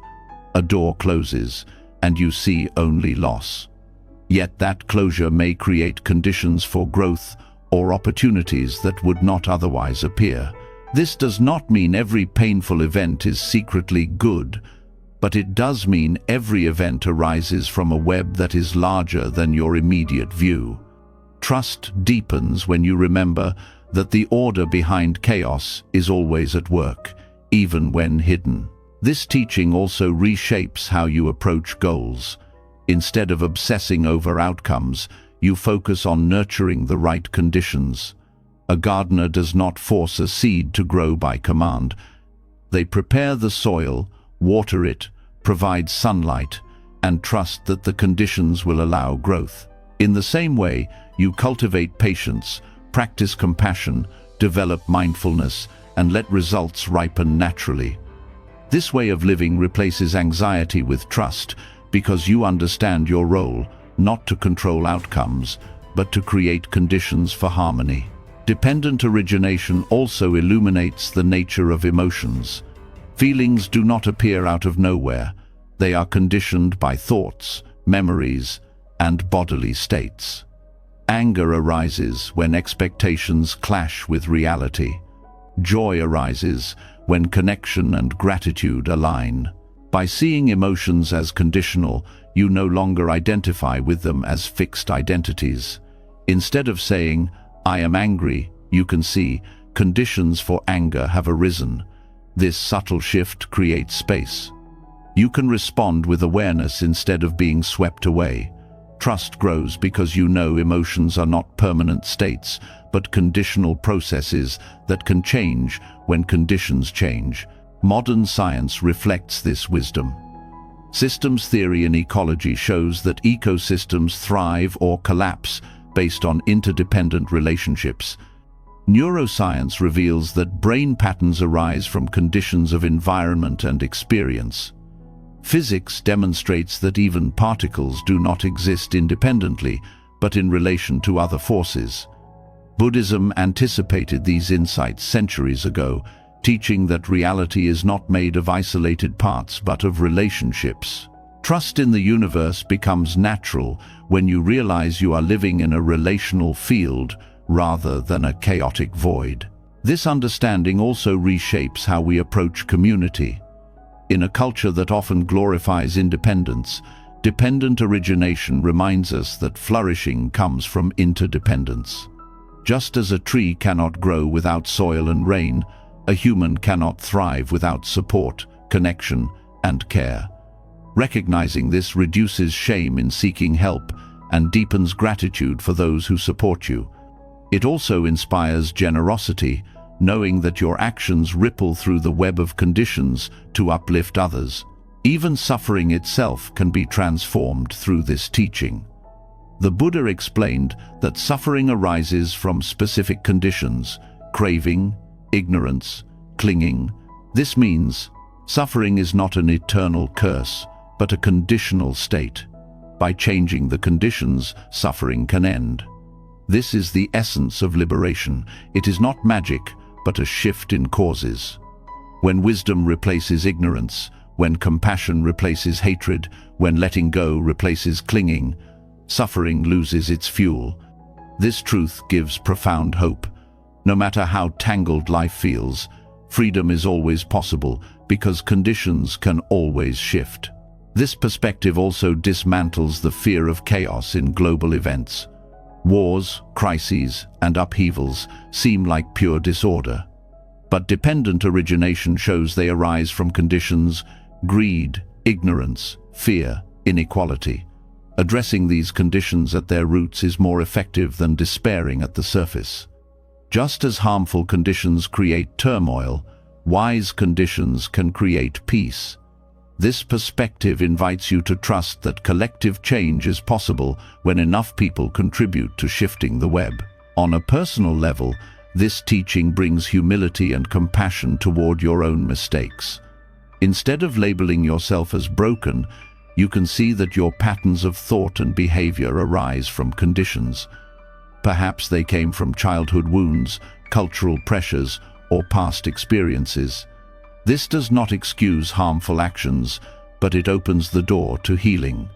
A door closes, and you see only loss. Yet that closure may create conditions for growth or opportunities that would not otherwise appear. This does not mean every painful event is secretly good, but it does mean every event arises from a web that is larger than your immediate view. Trust deepens when you remember that the order behind chaos is always at work, even when hidden. This teaching also reshapes how you approach goals. Instead of obsessing over outcomes, you focus on nurturing the right conditions. A gardener does not force a seed to grow by command. They prepare the soil, water it, provide sunlight, and trust that the conditions will allow growth. In the same way, you cultivate patience, practice compassion, develop mindfulness, and let results ripen naturally. This way of living replaces anxiety with trust because you understand your role, not to control outcomes, but to create conditions for harmony. Dependent origination also illuminates the nature of emotions. Feelings do not appear out of nowhere. They are conditioned by thoughts, memories, and bodily states. Anger arises when expectations clash with reality. Joy arises when connection and gratitude align. By seeing emotions as conditional, you no longer identify with them as fixed identities. Instead of saying, "I am angry," you can see conditions for anger have arisen. This subtle shift creates space. You can respond with awareness instead of being swept away. Trust grows because you know emotions are not permanent states, but conditional processes that can change when conditions change. Modern science reflects this wisdom. Systems theory in ecology shows that ecosystems thrive or collapse based on interdependent relationships. Neuroscience reveals that brain patterns arise from conditions of environment and experience. Physics demonstrates that even particles do not exist independently, but in relation to other forces. Buddhism anticipated these insights centuries ago, teaching that reality is not made of isolated parts but of relationships. Trust in the universe becomes natural when you realize you are living in a relational field rather than a chaotic void. This understanding also reshapes how we approach community. In a culture that often glorifies independence, dependent origination reminds us that flourishing comes from interdependence. Just as a tree cannot grow without soil and rain, a human cannot thrive without support, connection, and care. Recognizing this reduces shame in seeking help and deepens gratitude for those who support you. It also inspires generosity, knowing that your actions ripple through the web of conditions to uplift others. Even suffering itself can be transformed through this teaching. The Buddha explained that suffering arises from specific conditions: craving, ignorance, clinging. This means suffering is not an eternal curse, but a conditional state. By changing the conditions, suffering can end. This is the essence of liberation. It is not magic, but a shift in causes. When wisdom replaces ignorance, when compassion replaces hatred, when letting go replaces clinging, suffering loses its fuel. This truth gives profound hope. No matter how tangled life feels, freedom is always possible because conditions can always shift. This perspective also dismantles the fear of chaos in global events. Wars, crises, and upheavals seem like pure disorder. But dependent origination shows they arise from conditions: greed, ignorance, fear, inequality. Addressing these conditions at their roots is more effective than despairing at the surface. Just as harmful conditions create turmoil, wise conditions can create peace. This perspective invites you to trust that collective change is possible when enough people contribute to shifting the web. On a personal level, this teaching brings humility and compassion toward your own mistakes. Instead of labeling yourself as broken, you can see that your patterns of thought and behavior arise from conditions. Perhaps they came from childhood wounds, cultural pressures, or past experiences. This does not excuse harmful actions, but it opens the door to healing.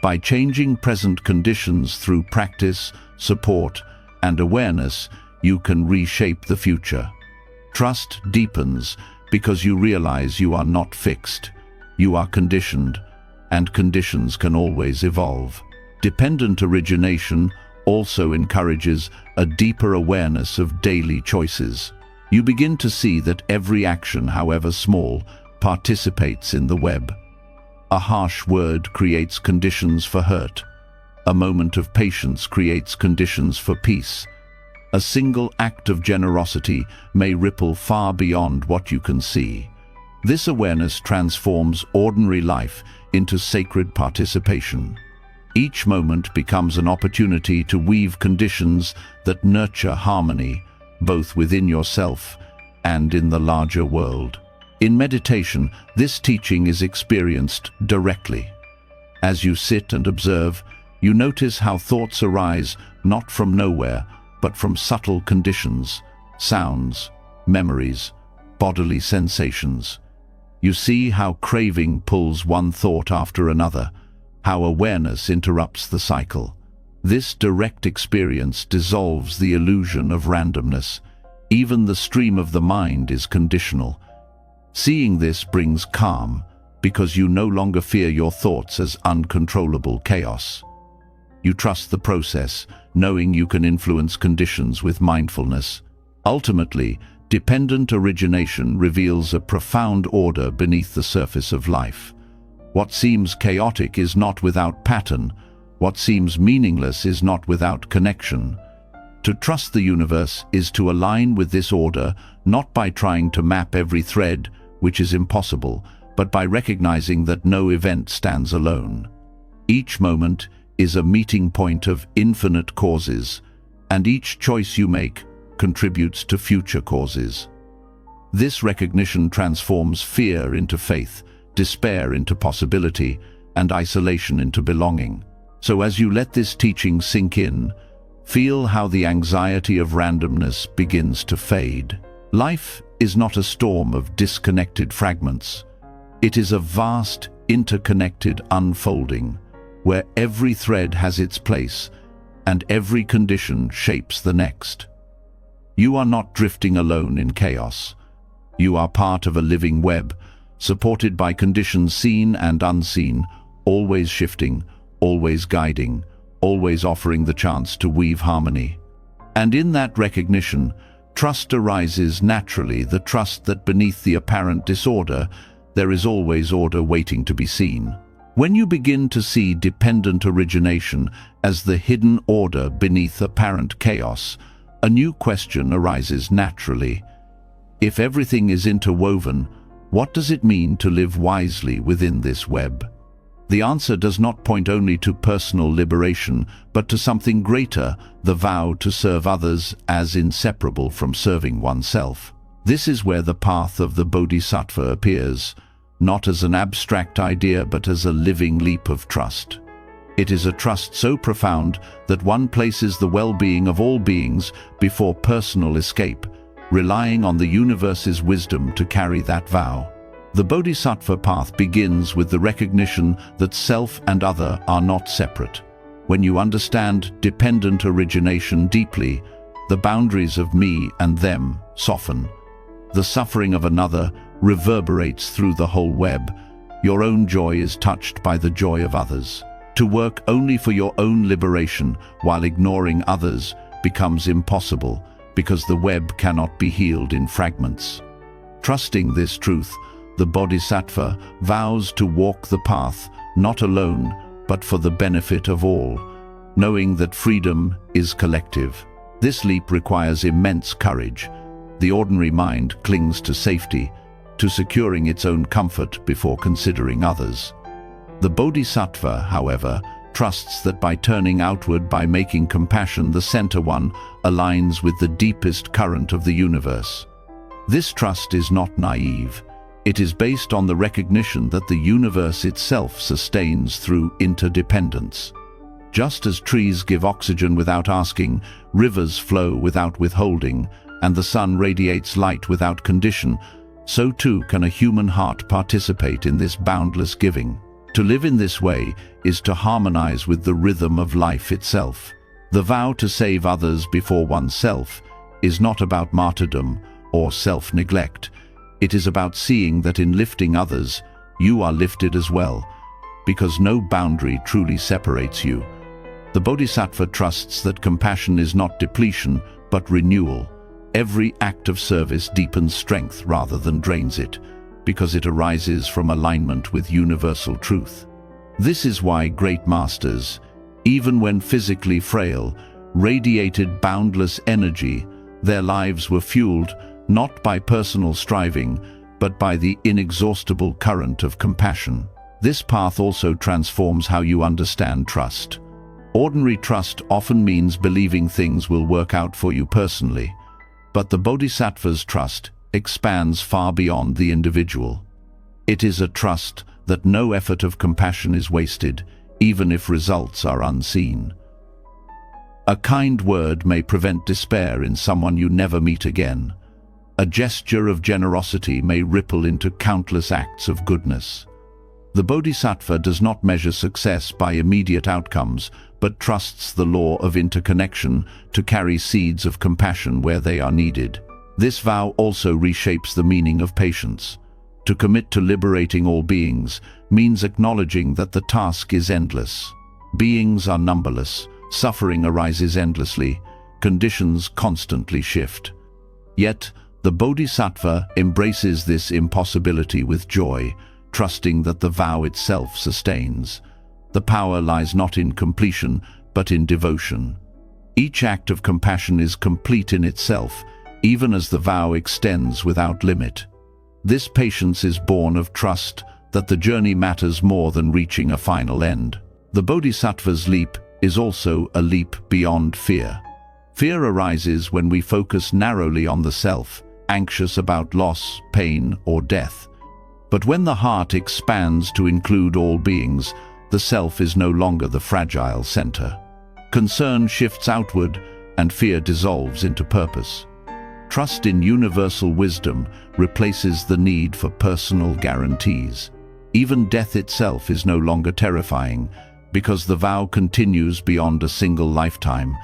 By changing present conditions through practice, support, and awareness, you can reshape the future. Trust deepens because you realize you are not fixed. You are conditioned, and conditions can always evolve. Dependent origination also encourages a deeper awareness of daily choices. You begin to see that every action, however small, participates in the web. A harsh word creates conditions for hurt. A moment of patience creates conditions for peace. A single act of generosity may ripple far beyond what you can see. This awareness transforms ordinary life into sacred participation. Each moment becomes an opportunity to weave conditions that nurture harmony, both within yourself and in the larger world. In meditation, this teaching is experienced directly. As you sit and observe, you notice how thoughts arise not from nowhere, but from subtle conditions, sounds, memories, bodily sensations. You see how craving pulls one thought after another, how awareness interrupts the cycle. This direct experience dissolves the illusion of randomness. Even the stream of the mind is conditional. Seeing this brings calm, because you no longer fear your thoughts as uncontrollable chaos. You trust the process, knowing you can influence conditions with mindfulness. Ultimately, dependent origination reveals a profound order beneath the surface of life. What seems chaotic is not without pattern. What seems meaningless is not without connection. To trust the universe is to align with this order, not by trying to map every thread, which is impossible, but by recognizing that no event stands alone. Each moment is a meeting point of infinite causes, and each choice you make contributes to future causes. This recognition transforms fear into faith, despair into possibility, and isolation into belonging. So as you let this teaching sink in, feel how the anxiety of randomness begins to fade. Life is not a storm of disconnected fragments. It is a vast, interconnected unfolding, where every thread has its place and every condition shapes the next. You are not drifting alone in chaos. You are part of a living web, supported by conditions seen and unseen, always shifting, always guiding, always offering the chance to weave harmony. And in that recognition, trust arises naturally, the trust that beneath the apparent disorder, there is always order waiting to be seen. When you begin to see dependent origination as the hidden order beneath apparent chaos, a new question arises naturally. If everything is interwoven, what does it mean to live wisely within this web? The answer does not point only to personal liberation, but to something greater, the vow to serve others as inseparable from serving oneself. This is where the path of the Bodhisattva appears, not as an abstract idea but as a living leap of trust. It is a trust so profound that one places the well-being of all beings before personal escape, relying on the universe's wisdom to carry that vow. The Bodhisattva path begins with the recognition that self and other are not separate. When you understand dependent origination deeply, the boundaries of me and them soften. The suffering of another reverberates through the whole web. Your own joy is touched by the joy of others. To work only for your own liberation while ignoring others becomes impossible, because the web cannot be healed in fragments. Trusting this truth, the Bodhisattva vows to walk the path, not alone, but for the benefit of all, knowing that freedom is collective. This leap requires immense courage. The ordinary mind clings to safety, to securing its own comfort before considering others. The Bodhisattva, however, trusts that by turning outward, by making compassion the center one, aligns with the deepest current of the universe. This trust is not naive. It is based on the recognition that the universe itself sustains through interdependence. Just as trees give oxygen without asking, rivers flow without withholding, and the sun radiates light without condition, so too can a human heart participate in this boundless giving. To live in this way is to harmonize with the rhythm of life itself. The vow to save others before oneself is not about martyrdom or self-neglect. It is about seeing that in lifting others, you are lifted as well, because no boundary truly separates you. The Bodhisattva trusts that compassion is not depletion, but renewal. Every act of service deepens strength rather than drains it, because it arises from alignment with universal truth. This is why great masters, even when physically frail, radiated boundless energy. Their lives were fueled not by personal striving, but by the inexhaustible current of compassion. This path also transforms how you understand trust. Ordinary trust often means believing things will work out for you personally, but the Bodhisattva's trust expands far beyond the individual. It is a trust that no effort of compassion is wasted, even if results are unseen. A kind word may prevent despair in someone you never meet again. A gesture of generosity may ripple into countless acts of goodness. The Bodhisattva does not measure success by immediate outcomes, but trusts the law of interconnection to carry seeds of compassion where they are needed. This vow also reshapes the meaning of patience. To commit to liberating all beings means acknowledging that the task is endless. Beings are numberless, suffering arises endlessly, conditions constantly shift. Yet, the Bodhisattva embraces this impossibility with joy, trusting that the vow itself sustains. The power lies not in completion, but in devotion. Each act of compassion is complete in itself, even as the vow extends without limit. This patience is born of trust that the journey matters more than reaching a final end. The Bodhisattva's leap is also a leap beyond fear. Fear arises when we focus narrowly on the self, anxious about loss, pain, or death. But when the heart expands to include all beings, the self is no longer the fragile center. Concern shifts outward, and fear dissolves into purpose. Trust in universal wisdom replaces the need for personal guarantees. Even death itself is no longer terrifying, because the vow continues beyond a single lifetime.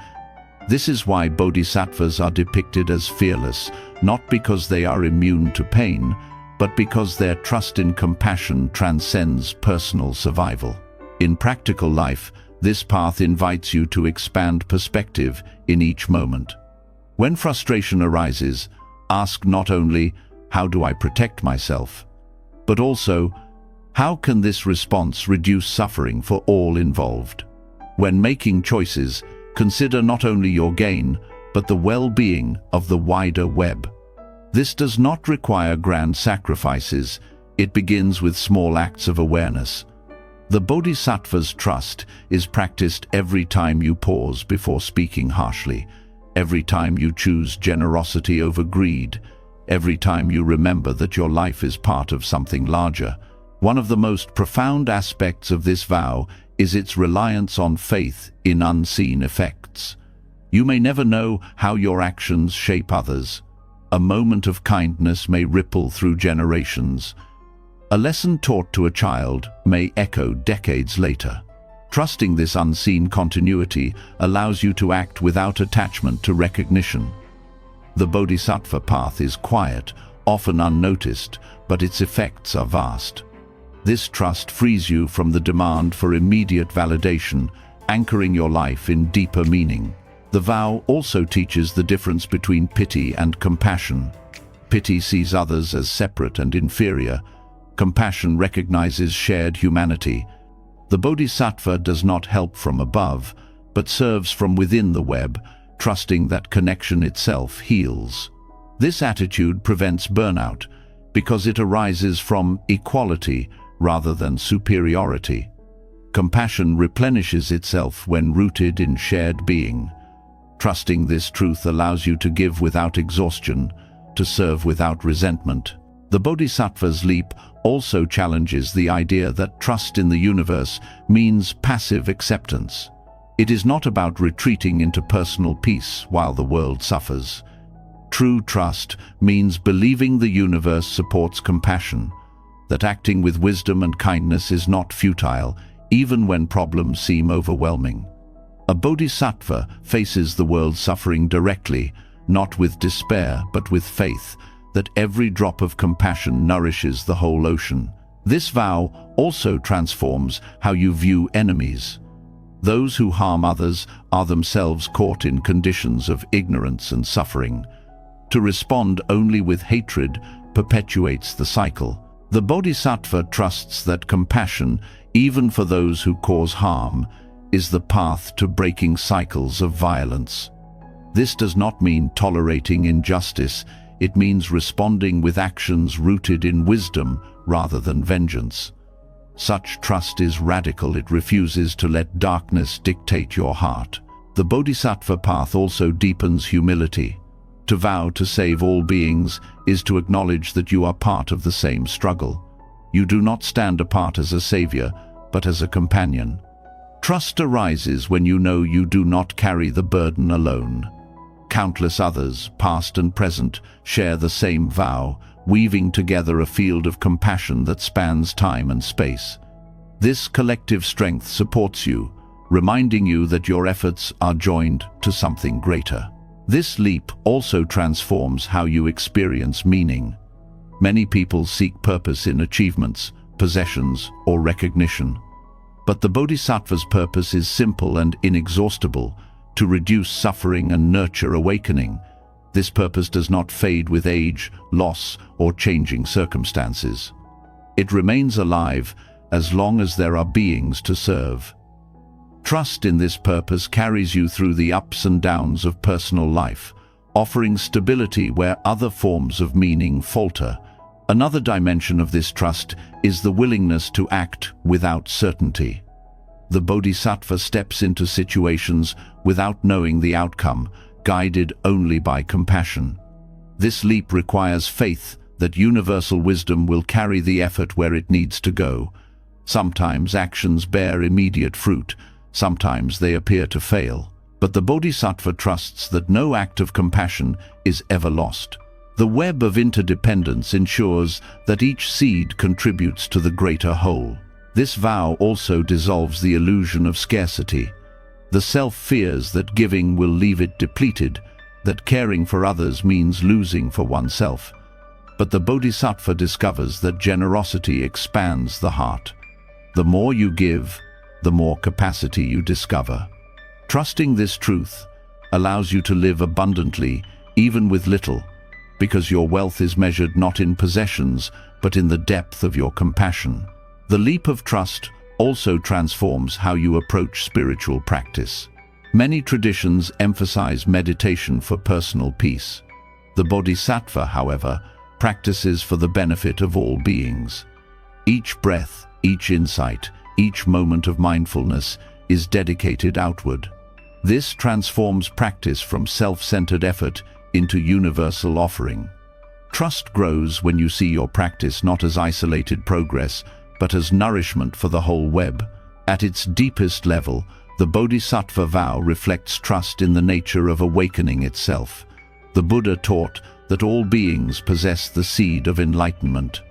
This is why bodhisattvas are depicted as fearless, not because they are immune to pain, but because their trust in compassion transcends personal survival. In practical life, this path invites you to expand perspective in each moment. When frustration arises, ask not only, "How do I protect myself?" but also, "How can this response reduce suffering for all involved?" When making choices, consider not only your gain, but the well-being of the wider web. This does not require grand sacrifices. It begins with small acts of awareness. The Bodhisattva's trust is practiced every time you pause before speaking harshly, every time you choose generosity over greed, every time you remember that your life is part of something larger. One of the most profound aspects of this vow is its reliance on faith in unseen effects. You may never know how your actions shape others. A moment of kindness may ripple through generations. A lesson taught to a child may echo decades later. Trusting this unseen continuity allows you to act without attachment to recognition. The Bodhisattva path is quiet, often unnoticed, but its effects are vast. This trust frees you from the demand for immediate validation, anchoring your life in deeper meaning. The vow also teaches the difference between pity and compassion. Pity sees others as separate and inferior. Compassion recognizes shared humanity. The Bodhisattva does not help from above, but serves from within the web, trusting that connection itself heals. This attitude prevents burnout, because it arises from equality rather than superiority. Compassion replenishes itself when rooted in shared being. Trusting this truth allows you to give without exhaustion, to serve without resentment. The Bodhisattva's leap also challenges the idea that trust in the universe means passive acceptance. It is not about retreating into personal peace while the world suffers. True trust means believing the universe supports compassion, that acting with wisdom and kindness is not futile, even when problems seem overwhelming. A bodhisattva faces the world's suffering directly, not with despair, but with faith, that every drop of compassion nourishes the whole ocean. This vow also transforms how you view enemies. Those who harm others are themselves caught in conditions of ignorance and suffering. To respond only with hatred perpetuates the cycle. The bodhisattva trusts that compassion, even for those who cause harm, is the path to breaking cycles of violence. This does not mean tolerating injustice. It means responding with actions rooted in wisdom rather than vengeance. Such trust is radical. It refuses to let darkness dictate your heart. The bodhisattva path also deepens humility. To vow to save all beings is to acknowledge that you are part of the same struggle. You do not stand apart as a savior, but as a companion. Trust arises when you know you do not carry the burden alone. Countless others, past and present, share the same vow, weaving together a field of compassion that spans time and space. This collective strength supports you, reminding you that your efforts are joined to something greater. This leap also transforms how you experience meaning. Many people seek purpose in achievements, possessions, or recognition. But the bodhisattva's purpose is simple and inexhaustible: to reduce suffering and nurture awakening. This purpose does not fade with age, loss, or changing circumstances. It remains alive as long as there are beings to serve. Trust in this purpose carries you through the ups and downs of personal life, offering stability where other forms of meaning falter. Another dimension of this trust is the willingness to act without certainty. The Bodhisattva steps into situations without knowing the outcome, guided only by compassion. This leap requires faith that universal wisdom will carry the effort where it needs to go. Sometimes actions bear immediate fruit, sometimes they appear to fail. But the Bodhisattva trusts that no act of compassion is ever lost. The web of interdependence ensures that each seed contributes to the greater whole. This vow also dissolves the illusion of scarcity. The self fears that giving will leave it depleted, that caring for others means losing for oneself. But the Bodhisattva discovers that generosity expands the heart. The more you give, the more capacity you discover. Trusting this truth allows you to live abundantly, even with little, because your wealth is measured not in possessions, but in the depth of your compassion. The leap of trust also transforms how you approach spiritual practice. Many traditions emphasize meditation for personal peace. The Bodhisattva, however, practices for the benefit of all beings. Each breath, each insight, each moment of mindfulness is dedicated outward. This transforms practice from self-centered effort into universal offering. Trust grows when you see your practice not as isolated progress, but as nourishment for the whole web. At its deepest level, the Bodhisattva vow reflects trust in the nature of awakening itself. The Buddha taught that all beings possess the seed of enlightenment.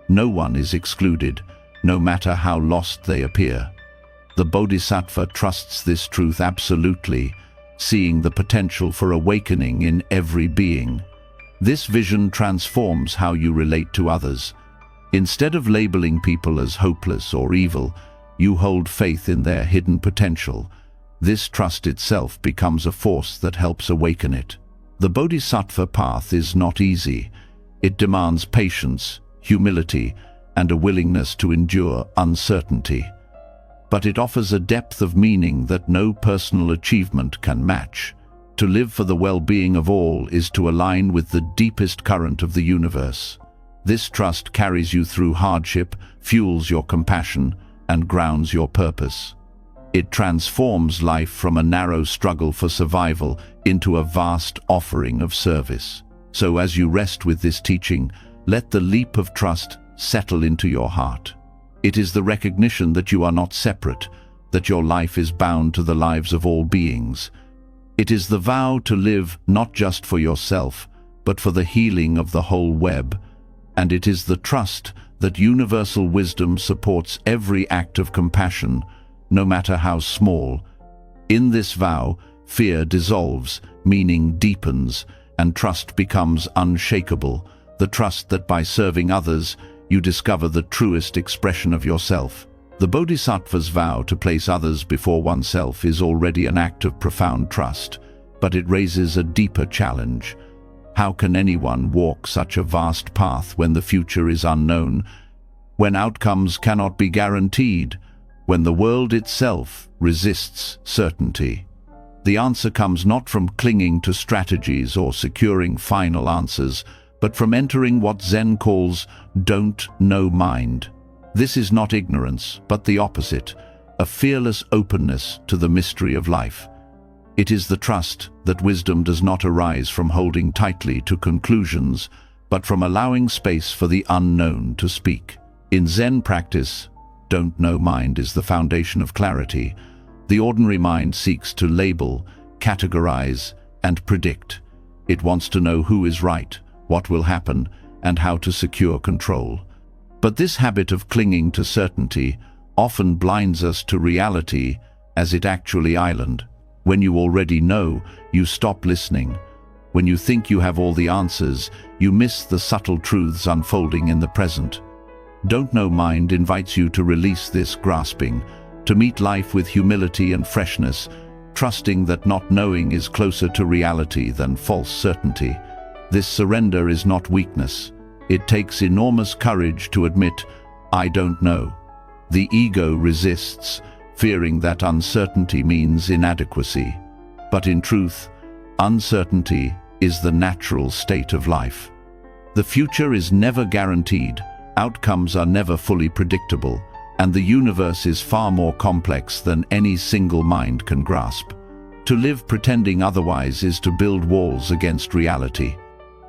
No one is excluded, no matter how lost they appear. The Bodhisattva trusts this truth absolutely, seeing the potential for awakening in every being. This vision transforms how you relate to others. Instead of labeling people as hopeless or evil, you hold faith in their hidden potential. This trust itself becomes a force that helps awaken it. The Bodhisattva path is not easy. It demands patience, humility, and a willingness to endure uncertainty. But it offers a depth of meaning that no personal achievement can match. To live for the well-being of all is to align with the deepest current of the universe. This trust carries you through hardship, fuels your compassion, and grounds your purpose. It transforms life from a narrow struggle for survival into a vast offering of service. So as you rest with this teaching, let the leap of trust settle into your heart. It is the recognition that you are not separate, that your life is bound to the lives of all beings. It is the vow to live not just for yourself, but for the healing of the whole web. And it is the trust that universal wisdom supports every act of compassion, no matter how small. In this vow, fear dissolves, meaning deepens, and trust becomes unshakable, the trust that by serving others, you discover the truest expression of yourself. The Bodhisattva's vow to place others before oneself is already an act of profound trust, but it raises a deeper challenge. How can anyone walk such a vast path when the future is unknown, when outcomes cannot be guaranteed, when the world itself resists certainty? The answer comes not from clinging to strategies or securing final answers, but from entering what Zen calls don't know mind. This is not ignorance, but the opposite, a fearless openness to the mystery of life. It is the trust that wisdom does not arise from holding tightly to conclusions, but from allowing space for the unknown to speak. In Zen practice, don't know mind is the foundation of clarity. The ordinary mind seeks to label, categorize, and predict. It wants to know who is right, what will happen, and how to secure control. But this habit of clinging to certainty often blinds us to reality as it actually island. When you already know, you stop listening. When you think you have all the answers, you miss the subtle truths unfolding in the present. Don't know mind invites you to release this grasping, to meet life with humility and freshness, trusting that not knowing is closer to reality than false certainty. This surrender is not weakness. It takes enormous courage to admit, "I don't know." The ego resists, fearing that uncertainty means inadequacy. But in truth, uncertainty is the natural state of life. The future is never guaranteed, outcomes are never fully predictable, and the universe is far more complex than any single mind can grasp. To live pretending otherwise is to build walls against reality.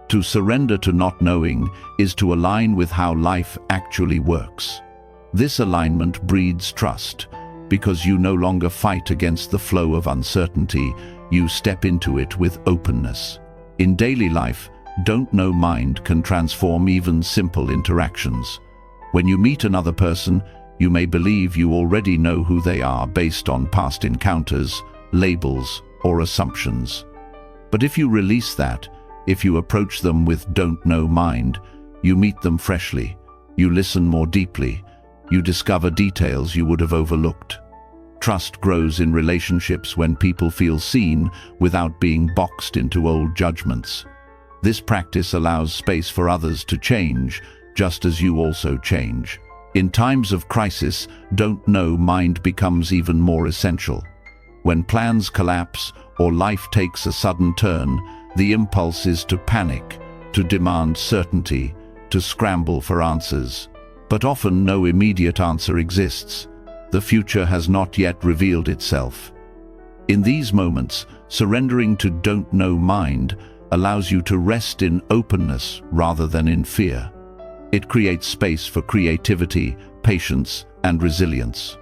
To surrender to not knowing is to align with how life actually works. This alignment breeds trust, because you no longer fight against the flow of uncertainty, you step into it with openness. In daily life, don't know mind can transform even simple interactions. When you meet another person, you may believe you already know who they are based on past encounters, labels, or assumptions. But if you release that, if you approach them with don't know mind, you meet them freshly, you listen more deeply, you discover details you would have overlooked. Trust grows in relationships when people feel seen without being boxed into old judgments. This practice allows space for others to change, just as you also change. In times of crisis, don't know mind becomes even more essential. When plans collapse or life takes a sudden turn, the impulse is to panic, to demand certainty, to scramble for answers. But often no immediate answer exists. The future has not yet revealed itself. In these moments, surrendering to don't know mind allows you to rest in openness rather than in fear. It creates space for creativity, patience, and resilience.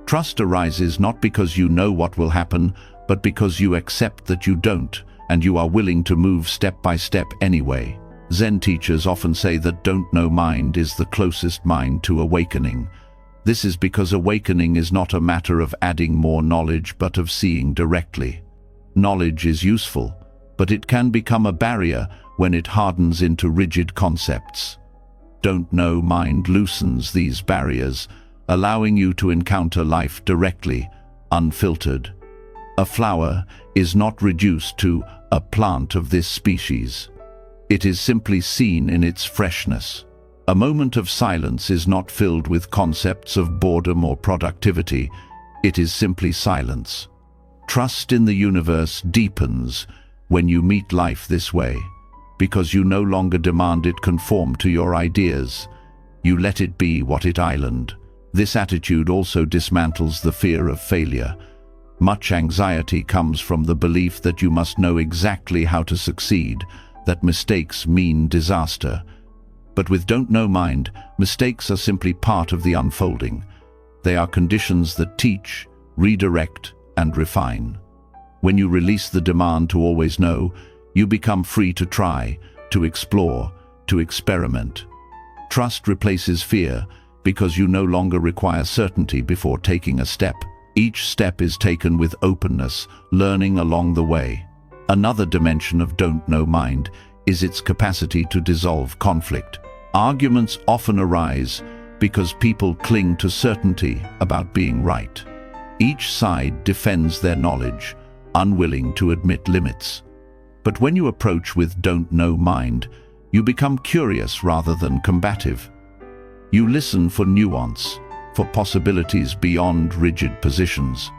Trust arises not because you know what will happen, but because you accept that you don't, and you are willing to move step by step anyway. Zen teachers often say that don't know mind is the closest mind to awakening. This is because awakening is not a matter of adding more knowledge, but of seeing directly. Knowledge is useful, but it can become a barrier when it hardens into rigid concepts. Don't know mind loosens these barriers, allowing you to encounter life directly, unfiltered. A flower is not reduced to a plant of this species. It is simply seen in its freshness. A moment of silence is not filled with concepts of boredom or productivity. It is simply silence. Trust in the universe deepens when you meet life this way, because you no longer demand it conform to your ideas. You let it be what it island. This attitude also dismantles the fear of failure. Much anxiety comes from the belief that you must know exactly how to succeed, that mistakes mean disaster. But with don't know mind, mistakes are simply part of the unfolding. They are conditions that teach, redirect, and refine. When you release the demand to always know, you become free to try, to explore, to experiment. Trust replaces fear because you no longer require certainty before taking a step. Each step is taken with openness, learning along the way. Another dimension of don't know mind is its capacity to dissolve conflict. Arguments often arise because people cling to certainty about being right. Each side defends their knowledge, unwilling to admit limits. But when you approach with don't know mind, you become curious rather than combative. You listen for nuance, for possibilities beyond rigid positions.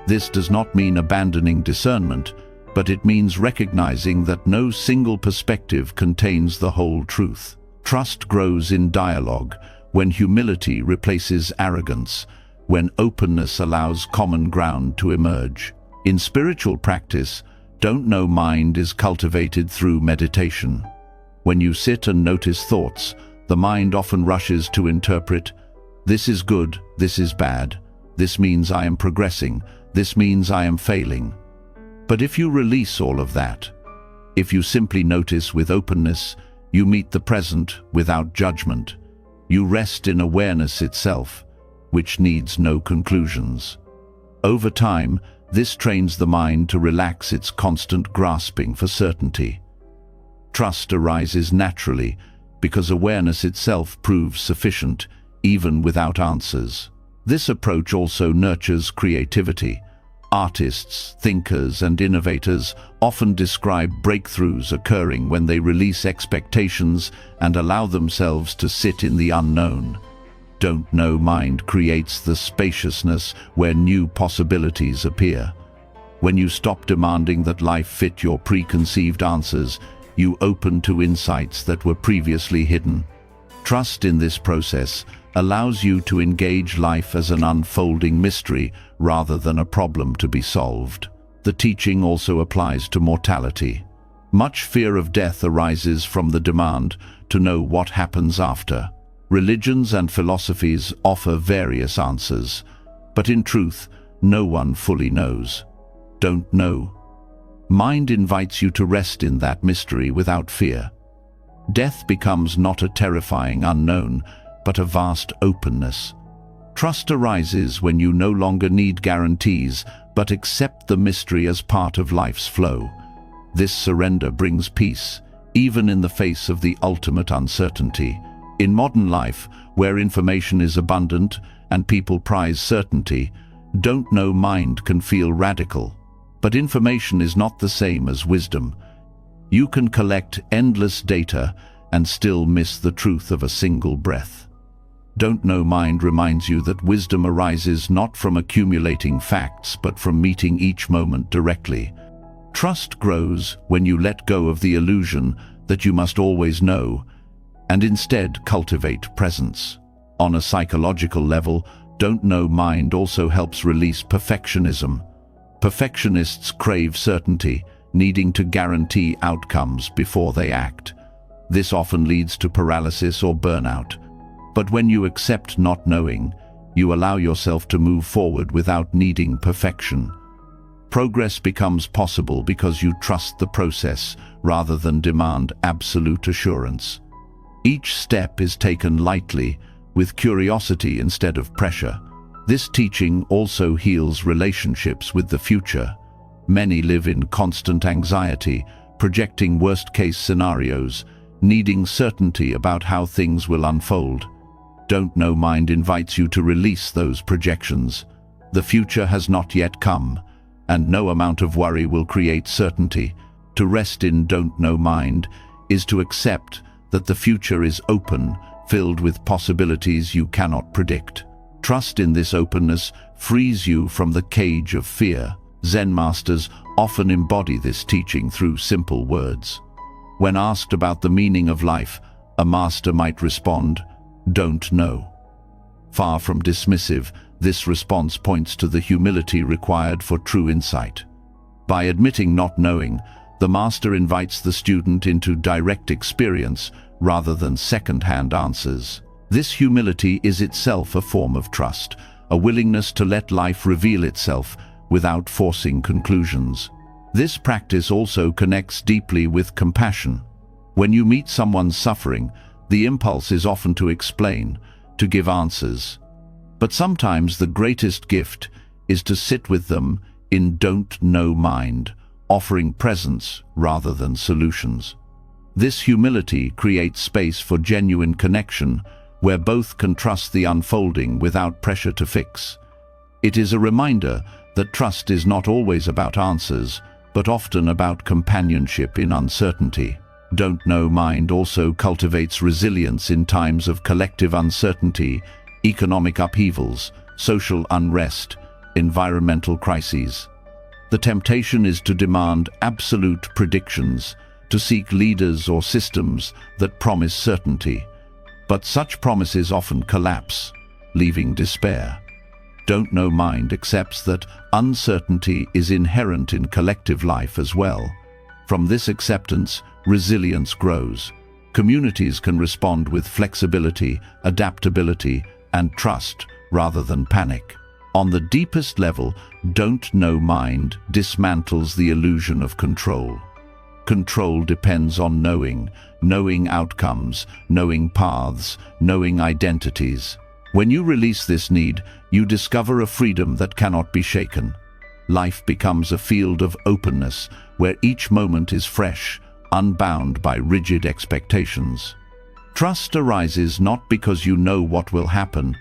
This does not mean abandoning discernment, but it means recognizing that no single perspective contains the whole truth. Trust grows in dialogue, when humility replaces arrogance, when openness allows common ground to emerge. In spiritual practice, don't know mind is cultivated through meditation. When you sit and notice thoughts, the mind often rushes to interpret, this is good, this is bad, this means I am progressing, this means I am failing. But if you release all of that, if you simply notice with openness, you meet the present without judgment. You rest in awareness itself, which needs no conclusions. Over time, this trains the mind to relax its constant grasping for certainty. Trust arises naturally because awareness itself proves sufficient, even without answers. This approach also nurtures creativity. Artists, thinkers, and innovators often describe breakthroughs occurring when they release expectations and allow themselves to sit in the unknown. Don't know mind creates the spaciousness where new possibilities appear. When you stop demanding that life fit your preconceived answers, you open to insights that were previously hidden. Trust in this process allows you to engage life as an unfolding mystery rather than a problem to be solved. The teaching also applies to mortality. Much fear of death arises from the demand to know what happens after. Religions and philosophies offer various answers, but in truth, no one fully knows. Don't know. Mind invites you to rest in that mystery without fear. Death becomes not a terrifying unknown, but a vast openness. Trust arises when you no longer need guarantees, but accept the mystery as part of life's flow. This surrender brings peace, even in the face of the ultimate uncertainty. In modern life, where information is abundant and people prize certainty, don't know mind can feel radical. But information is not the same as wisdom. You can collect endless data and still miss the truth of a single breath. Don't know mind reminds you that wisdom arises not from accumulating facts, but from meeting each moment directly. Trust grows when you let go of the illusion that you must always know, and instead cultivate presence. On a psychological level, don't know mind also helps release perfectionism. Perfectionists crave certainty, needing to guarantee outcomes before they act. This often leads to paralysis or burnout. But when you accept not knowing, you allow yourself to move forward without needing perfection. Progress becomes possible because you trust the process rather than demand absolute assurance. Each step is taken lightly, with curiosity instead of pressure. This teaching also heals relationships with the future. Many live in constant anxiety, projecting worst-case scenarios, needing certainty about how things will unfold. Don't know mind invites you to release those projections. The future has not yet come, and no amount of worry will create certainty. To rest in don't know mind is to accept that the future is open, filled with possibilities you cannot predict. Trust in this openness frees you from the cage of fear. Zen masters often embody this teaching through simple words. When asked about the meaning of life, a master might respond, "Don't know." Far from dismissive, this response points to the humility required for true insight. By admitting not knowing, the master invites the student into direct experience rather than second-hand answers. This humility is itself a form of trust, a willingness to let life reveal itself without forcing conclusions. This practice also connects deeply with compassion. When you meet someone suffering, the impulse is often to explain, to give answers. But sometimes the greatest gift is to sit with them in don't know mind, offering presence rather than solutions. This humility creates space for genuine connection, where both can trust the unfolding without pressure to fix. It is a reminder that trust is not always about answers, but often about companionship in uncertainty. Don't know mind also cultivates resilience in times of collective uncertainty, economic upheavals, social unrest, environmental crises. The temptation is to demand absolute predictions, to seek leaders or systems that promise certainty. But such promises often collapse, leaving despair. Don't know mind accepts that uncertainty is inherent in collective life as well. From this acceptance, resilience grows. Communities can respond with flexibility, adaptability, and trust rather than panic. On the deepest level, don't know mind dismantles the illusion of control. Control depends on knowing outcomes, knowing paths, knowing identities. When you release this need, you discover a freedom that cannot be shaken. Life becomes a field of openness, where each moment is fresh, unbound by rigid expectations. Trust arises not because you know what will happen,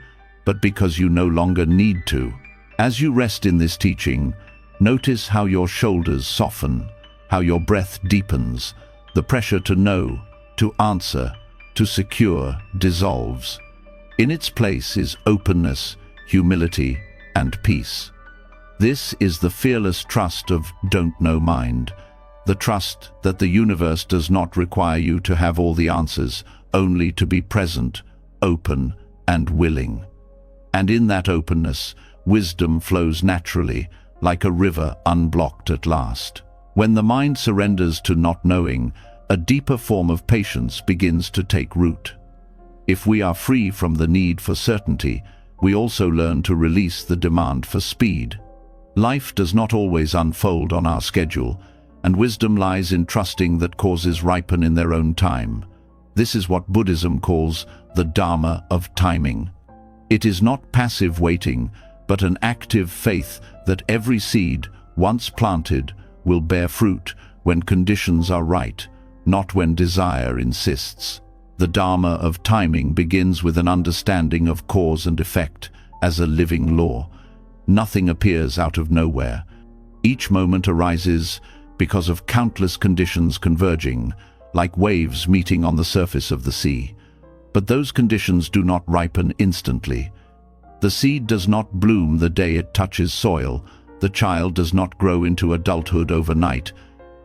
but because you no longer need to. As you rest in this teaching, Notice how your shoulders soften, how your breath deepens, the pressure to know, to answer, to secure dissolves. In its place is openness, humility, and peace. This is the fearless trust of don't know mind, the trust that the universe does not require you to have all the answers, only to be present, open, and willing. And in that openness, wisdom flows naturally, like a river unblocked at last. When the mind surrenders to not knowing, a deeper form of patience begins to take root. If we are free from the need for certainty, we also learn to release the demand for speed. Life does not always unfold on our schedule, and wisdom lies in trusting that causes ripen in their own time. This is what Buddhism calls the Dharma of timing. It is not passive waiting, but an active faith that every seed, once planted, will bear fruit when conditions are right, not when desire insists. The Dharma of timing begins with an understanding of cause and effect as a living law. Nothing appears out of nowhere. Each moment arises because of countless conditions converging, like waves meeting on the surface of the sea. But those conditions do not ripen instantly. The seed does not bloom the day it touches soil, the child does not grow into adulthood overnight,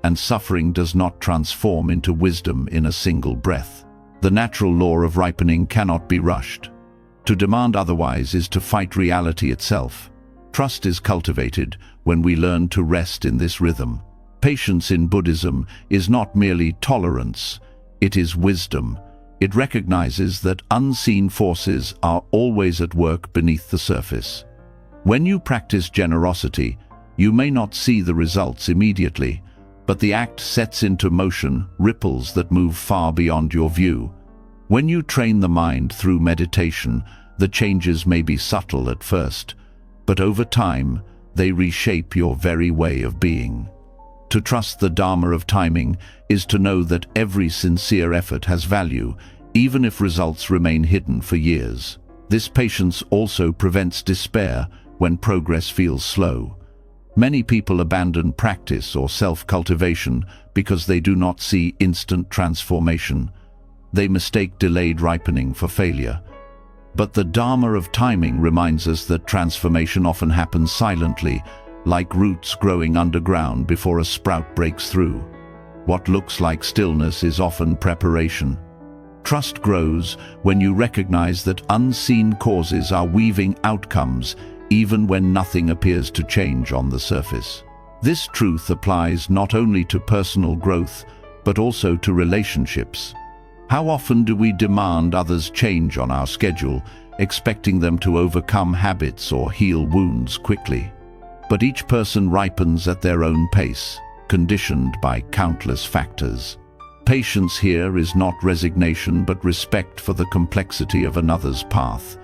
and suffering does not transform into wisdom in a single breath. The natural law of ripening cannot be rushed. To demand otherwise is to fight reality itself. Trust is cultivated when we learn to rest in this rhythm. Patience in Buddhism is not merely tolerance, it is wisdom. It recognizes that unseen forces are always at work beneath the surface. When you practice generosity, you may not see the results immediately, but the act sets into motion ripples that move far beyond your view. When you train the mind through meditation, the changes may be subtle at first, but over time, they reshape your very way of being. To trust the Dharma of timing is to know that every sincere effort has value, even if results remain hidden for years. This patience also prevents despair when progress feels slow. Many people abandon practice or self-cultivation because they do not see instant transformation. They mistake delayed ripening for failure. But the Dharma of timing reminds us that transformation often happens silently, like roots growing underground before a sprout breaks through. What looks like stillness is often preparation. Trust grows when you recognize that unseen causes are weaving outcomes even when nothing appears to change on the surface. This truth applies not only to personal growth, but also to relationships. How often do we demand others change on our schedule, expecting them to overcome habits or heal wounds quickly? But each person ripens at their own pace, conditioned by countless factors. Patience here is not resignation, but respect for the complexity of another's path.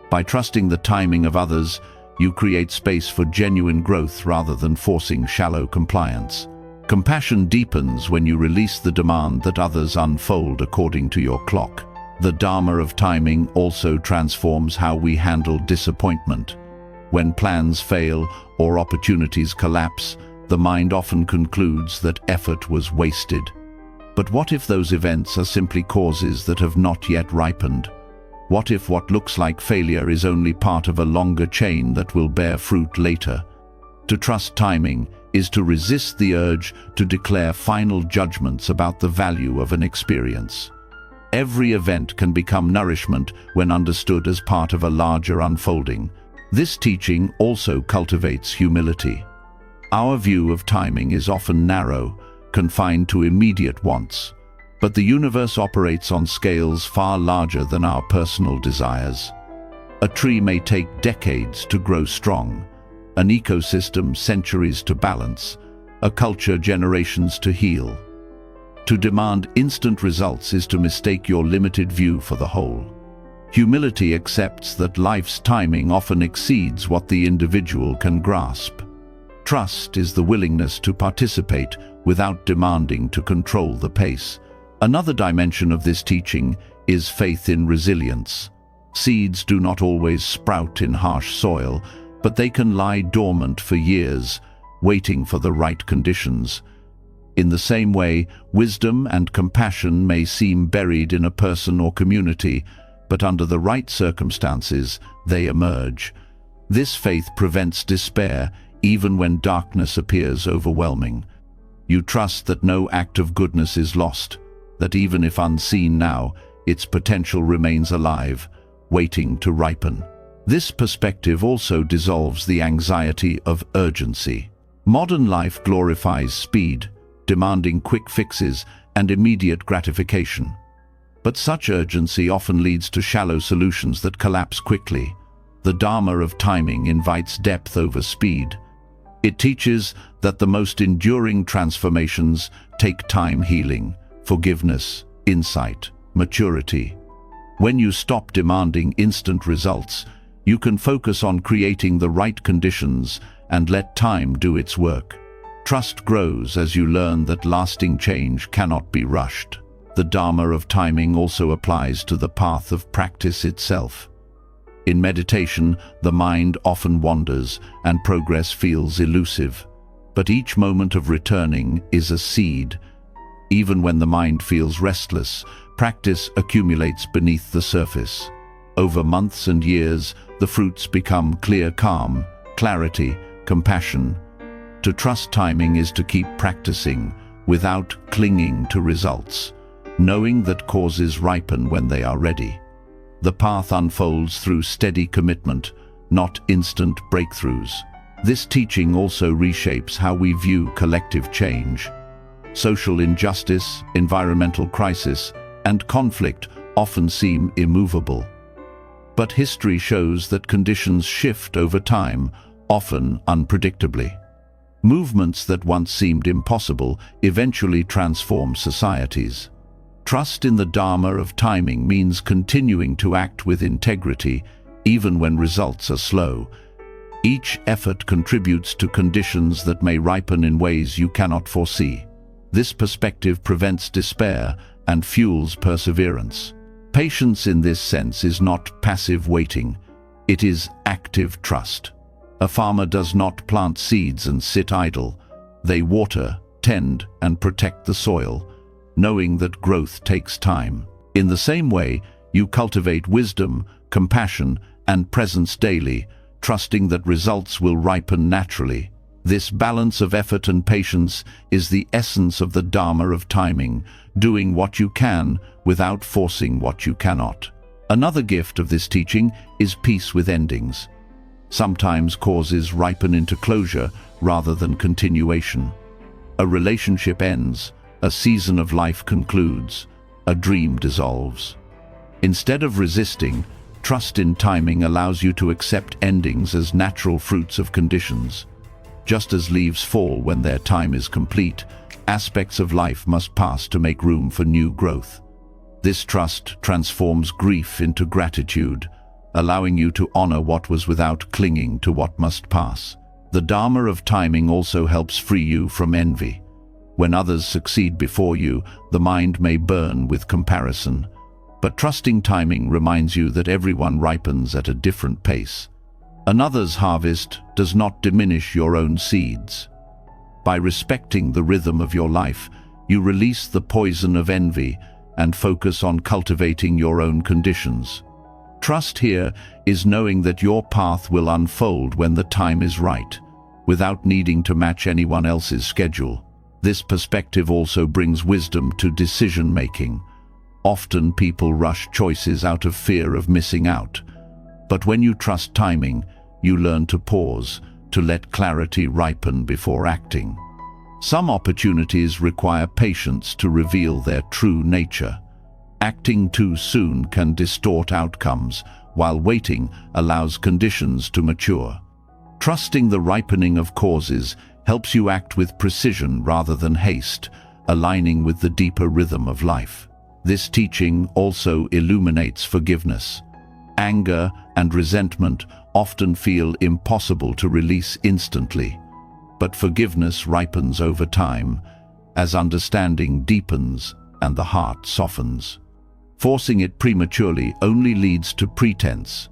By trusting the timing of others, you create space for genuine growth rather than forcing shallow compliance. Compassion deepens when you release the demand that others unfold according to your clock. The Dharma of timing also transforms how we handle disappointment. When plans fail or opportunities collapse, the mind often concludes that effort was wasted. But what if those events are simply causes that have not yet ripened? What if what looks like failure is only part of a longer chain that will bear fruit later? To trust timing is to resist the urge to declare final judgments about the value of an experience. Every event can become nourishment when understood as part of a larger unfolding. This teaching also cultivates humility. Our view of timing is often narrow, confined to immediate wants, but the universe operates on scales far larger than our personal desires. A tree may take decades to grow strong, an ecosystem centuries to balance, a culture generations to heal. To demand instant results is to mistake your limited view for the whole. Humility accepts that life's timing often exceeds what the individual can grasp. Trust is the willingness to participate without demanding to control the pace. Another dimension of this teaching is faith in resilience. Seeds do not always sprout in harsh soil, but they can lie dormant for years, waiting for the right conditions. In the same way, wisdom and compassion may seem buried in a person or community, but under the right circumstances, they emerge. This faith prevents despair, even when darkness appears overwhelming. You trust that no act of goodness is lost, that even if unseen now, its potential remains alive, waiting to ripen. This perspective also dissolves the anxiety of urgency. Modern life glorifies speed, demanding quick fixes and immediate gratification. But such urgency often leads to shallow solutions that collapse quickly. The Dharma of timing invites depth over speed. It teaches that the most enduring transformations take time: healing, forgiveness, insight, maturity. When you stop demanding instant results, you can focus on creating the right conditions and let time do its work. Trust grows as you learn that lasting change cannot be rushed. The Dharma of timing also applies to the path of practice itself. In meditation, the mind often wanders and progress feels elusive. But each moment of returning is a seed. Even when the mind feels restless, practice accumulates beneath the surface. Over months and years, the fruits become clear calm, clarity, compassion. To trust timing is to keep practicing without clinging to results, knowing that causes ripen when they are ready. The path unfolds through steady commitment, not instant breakthroughs. This teaching also reshapes how we view collective change. Social injustice, environmental crisis, and conflict often seem immovable. But history shows that conditions shift over time, often unpredictably. Movements that once seemed impossible eventually transform societies. Trust in the Dharma of timing means continuing to act with integrity, even when results are slow. Each effort contributes to conditions that may ripen in ways you cannot foresee. This perspective prevents despair and fuels perseverance. Patience in this sense is not passive waiting, it is active trust. A farmer does not plant seeds and sit idle. They water, tend, and protect the soil, knowing that growth takes time. In the same way, you cultivate wisdom, compassion, and presence daily, trusting that results will ripen naturally. This balance of effort and patience is the essence of the Dharma of timing, doing what you can without forcing what you cannot. Another gift of this teaching is peace with endings. Sometimes causes ripen into closure rather than continuation. A relationship ends, a season of life concludes, a dream dissolves. Instead of resisting, trust in timing allows you to accept endings as natural fruits of conditions. Just as leaves fall when their time is complete, aspects of life must pass to make room for new growth. This trust transforms grief into gratitude, allowing you to honor what was without clinging to what must pass. The Dharma of timing also helps free you from envy. When others succeed before you, the mind may burn with comparison. But trusting timing reminds you that everyone ripens at a different pace. Another's harvest does not diminish your own seeds. By respecting the rhythm of your life, you release the poison of envy and focus on cultivating your own conditions. Trust here is knowing that your path will unfold when the time is right, without needing to match anyone else's schedule. This perspective also brings wisdom to decision-making. Often people rush choices out of fear of missing out. But when you trust timing, you learn to pause, to let clarity ripen before acting. Some opportunities require patience to reveal their true nature. Acting too soon can distort outcomes, while waiting allows conditions to mature. Trusting the ripening of causes helps you act with precision rather than haste, aligning with the deeper rhythm of life. This teaching also illuminates forgiveness. Anger and resentment often feel impossible to release instantly, but forgiveness ripens over time as understanding deepens and the heart softens. Forcing it prematurely only leads to pretense.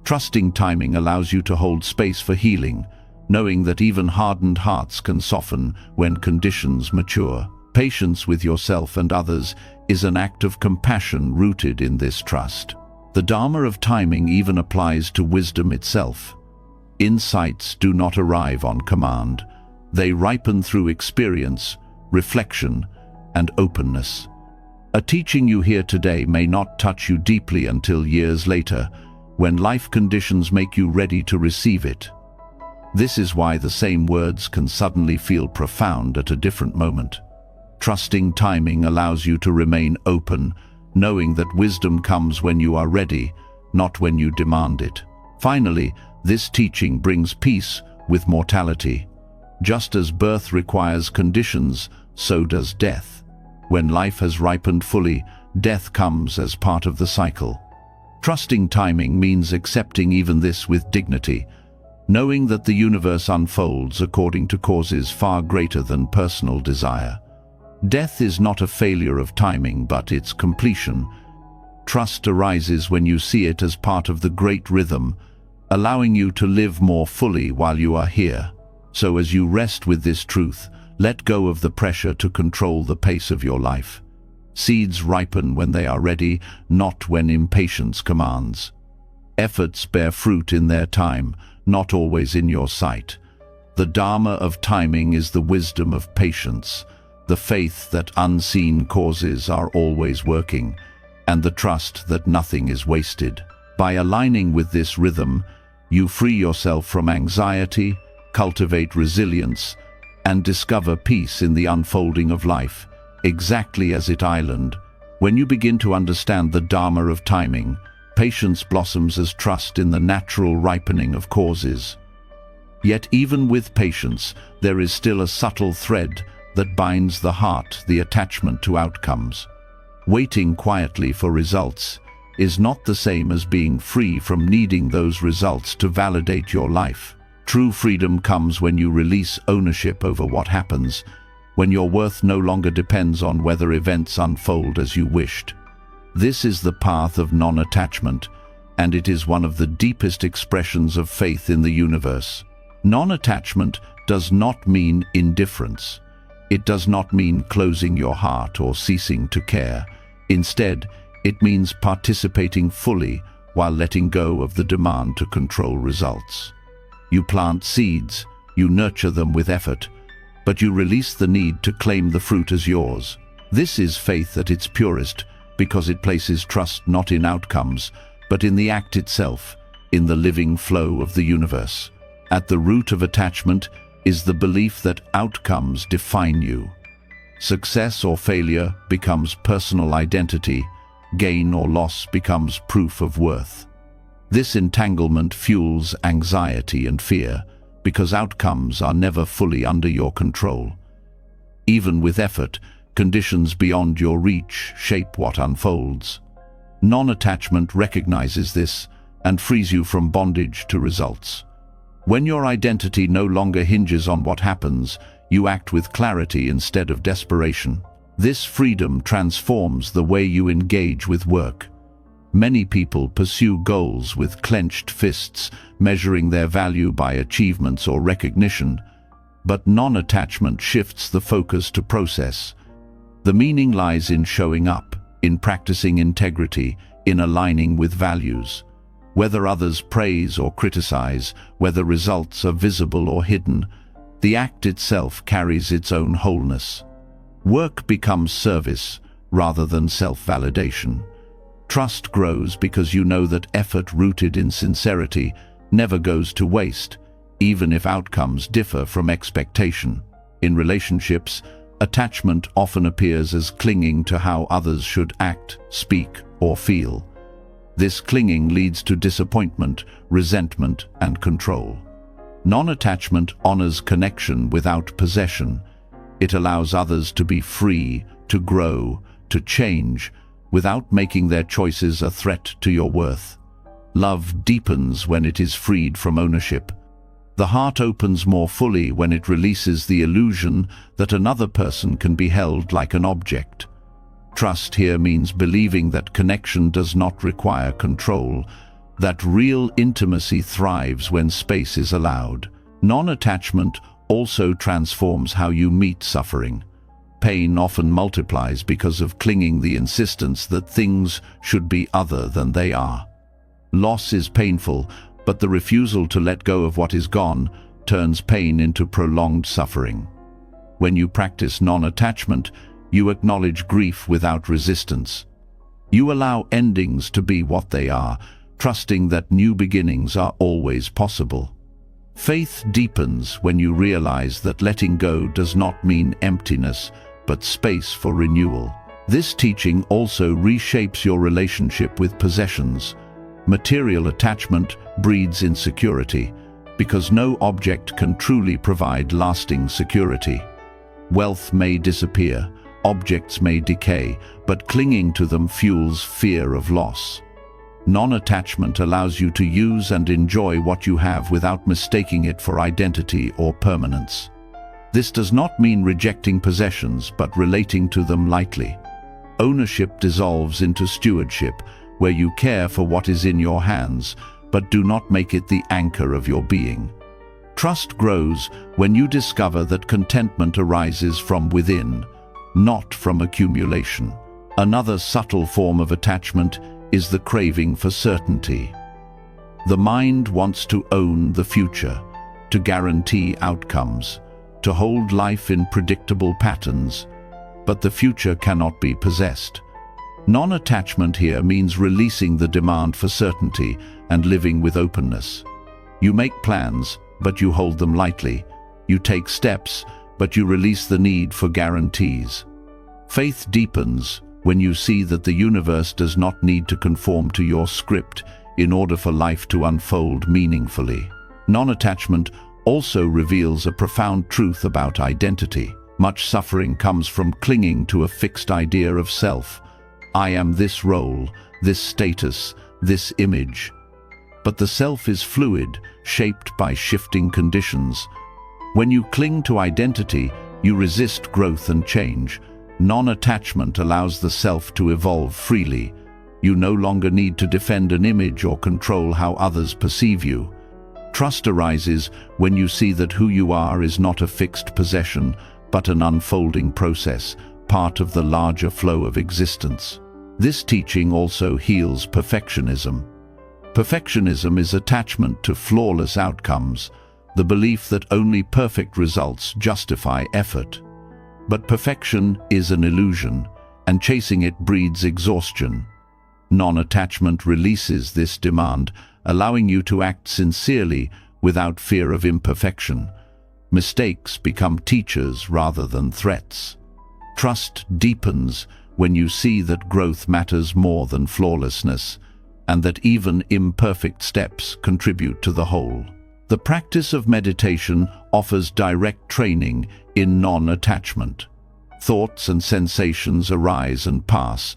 Trusting timing allows you to hold space for healing, knowing that even hardened hearts can soften when conditions mature. Patience with yourself and others is an act of compassion rooted in this trust. The Dharma of timing even applies to wisdom itself. Insights do not arrive on command. They ripen through experience, reflection, and openness. A teaching you hear today may not touch you deeply until years later, when life conditions make you ready to receive it. This is why the same words can suddenly feel profound at a different moment. Trusting timing allows you to remain open, knowing that wisdom comes when you are ready, not when you demand it. Finally, this teaching brings peace with mortality. Just as birth requires conditions, so does death. When life has ripened fully, death comes as part of the cycle. Trusting timing means accepting even this with dignity, knowing that the universe unfolds according to causes far greater than personal desire. Death is not a failure of timing, but its completion. Trust arises when you see it as part of the great rhythm, allowing you to live more fully while you are here. So as you rest with this truth, let go of the pressure to control the pace of your life. Seeds ripen when they are ready, not when impatience commands. Efforts bear fruit in their time, not always in your sight. The Dharma of timing is the wisdom of patience, the faith that unseen causes are always working, and the trust that nothing is wasted. By aligning with this rhythm, you free yourself from anxiety, cultivate resilience, and discover peace in the unfolding of life, exactly as it island. When you begin to understand the Dharma of timing, patience blossoms as trust in the natural ripening of causes. Yet even with patience, there is still a subtle thread that binds the heart, the attachment to outcomes. Waiting quietly for results is not the same as being free from needing those results to validate your life. True freedom comes when you release ownership over what happens, when your worth no longer depends on whether events unfold as you wished. This is the path of non-attachment, and it is one of the deepest expressions of faith in the universe. Non-attachment does not mean indifference. It does not mean closing your heart or ceasing to care. Instead, it means participating fully while letting go of the demand to control results. You plant seeds, you nurture them with effort, but you release the need to claim the fruit as yours. This is faith at its purest, because it places trust not in outcomes, but in the act itself, in the living flow of the universe. At the root of attachment is the belief that outcomes define you. Success or failure becomes personal identity, gain or loss becomes proof of worth. This entanglement fuels anxiety and fear, because outcomes are never fully under your control. Even with effort, conditions beyond your reach shape what unfolds. Non-attachment recognizes this and frees you from bondage to results. When your identity no longer hinges on what happens, you act with clarity instead of desperation. This freedom transforms the way you engage with work. Many people pursue goals with clenched fists, measuring their value by achievements or recognition, but non-attachment shifts the focus to process. The meaning lies in showing up, in practicing integrity, in aligning with values. Whether others praise or criticize, whether results are visible or hidden, the act itself carries its own wholeness. Work becomes service rather than self-validation. Trust grows because you know that effort rooted in sincerity never goes to waste, even if outcomes differ from expectation. In relationships, attachment often appears as clinging to how others should act, speak, or feel. This clinging leads to disappointment, resentment, and control. Non-attachment honors connection without possession. It allows others to be free, to grow, to change, without making their choices a threat to your worth. Love deepens when it is freed from ownership. The heart opens more fully when it releases the illusion that another person can be held like an object. Trust here means believing that connection does not require control, that real intimacy thrives when space is allowed. Non-attachment also transforms how you meet suffering. Pain often multiplies because of clinging, the insistence that things should be other than they are. Loss is painful, but the refusal to let go of what is gone turns pain into prolonged suffering. When you practice non-attachment, you acknowledge grief without resistance. You allow endings to be what they are, trusting that new beginnings are always possible. Faith deepens when you realize that letting go does not mean emptiness, but space for renewal. This teaching also reshapes your relationship with possessions. Material attachment breeds insecurity, because no object can truly provide lasting security. Wealth may disappear, objects may decay, but clinging to them fuels fear of loss. Non-attachment allows you to use and enjoy what you have without mistaking it for identity or permanence. This does not mean rejecting possessions, but relating to them lightly. Ownership dissolves into stewardship, where you care for what is in your hands, but do not make it the anchor of your being. Trust grows when you discover that contentment arises from within, not from accumulation. Another subtle form of attachment is the craving for certainty. The mind wants to own the future, to guarantee outcomes, to hold life in predictable patterns, but the future cannot be possessed. Non-attachment here means releasing the demand for certainty and living with openness. You make plans, but you hold them lightly. You take steps, but you release the need for guarantees. Faith deepens when you see that the universe does not need to conform to your script in order for life to unfold meaningfully. Non-attachment also reveals a profound truth about identity. Much suffering comes from clinging to a fixed idea of self. I am this role, this status, this image. But the self is fluid, shaped by shifting conditions. When you cling to identity, you resist growth and change. Non-attachment allows the self to evolve freely. You no longer need to defend an image or control how others perceive you. Trust arises when you see that who you are is not a fixed possession, but an unfolding process, part of the larger flow of existence. This teaching also heals perfectionism. Perfectionism is attachment to flawless outcomes, the belief that only perfect results justify effort. But perfection is an illusion, and chasing it breeds exhaustion. Non-attachment releases this demand, allowing you to act sincerely without fear of imperfection. Mistakes become teachers rather than threats. Trust deepens when you see that growth matters more than flawlessness, and that even imperfect steps contribute to the whole. The practice of meditation offers direct training in non-attachment. Thoughts and sensations arise and pass,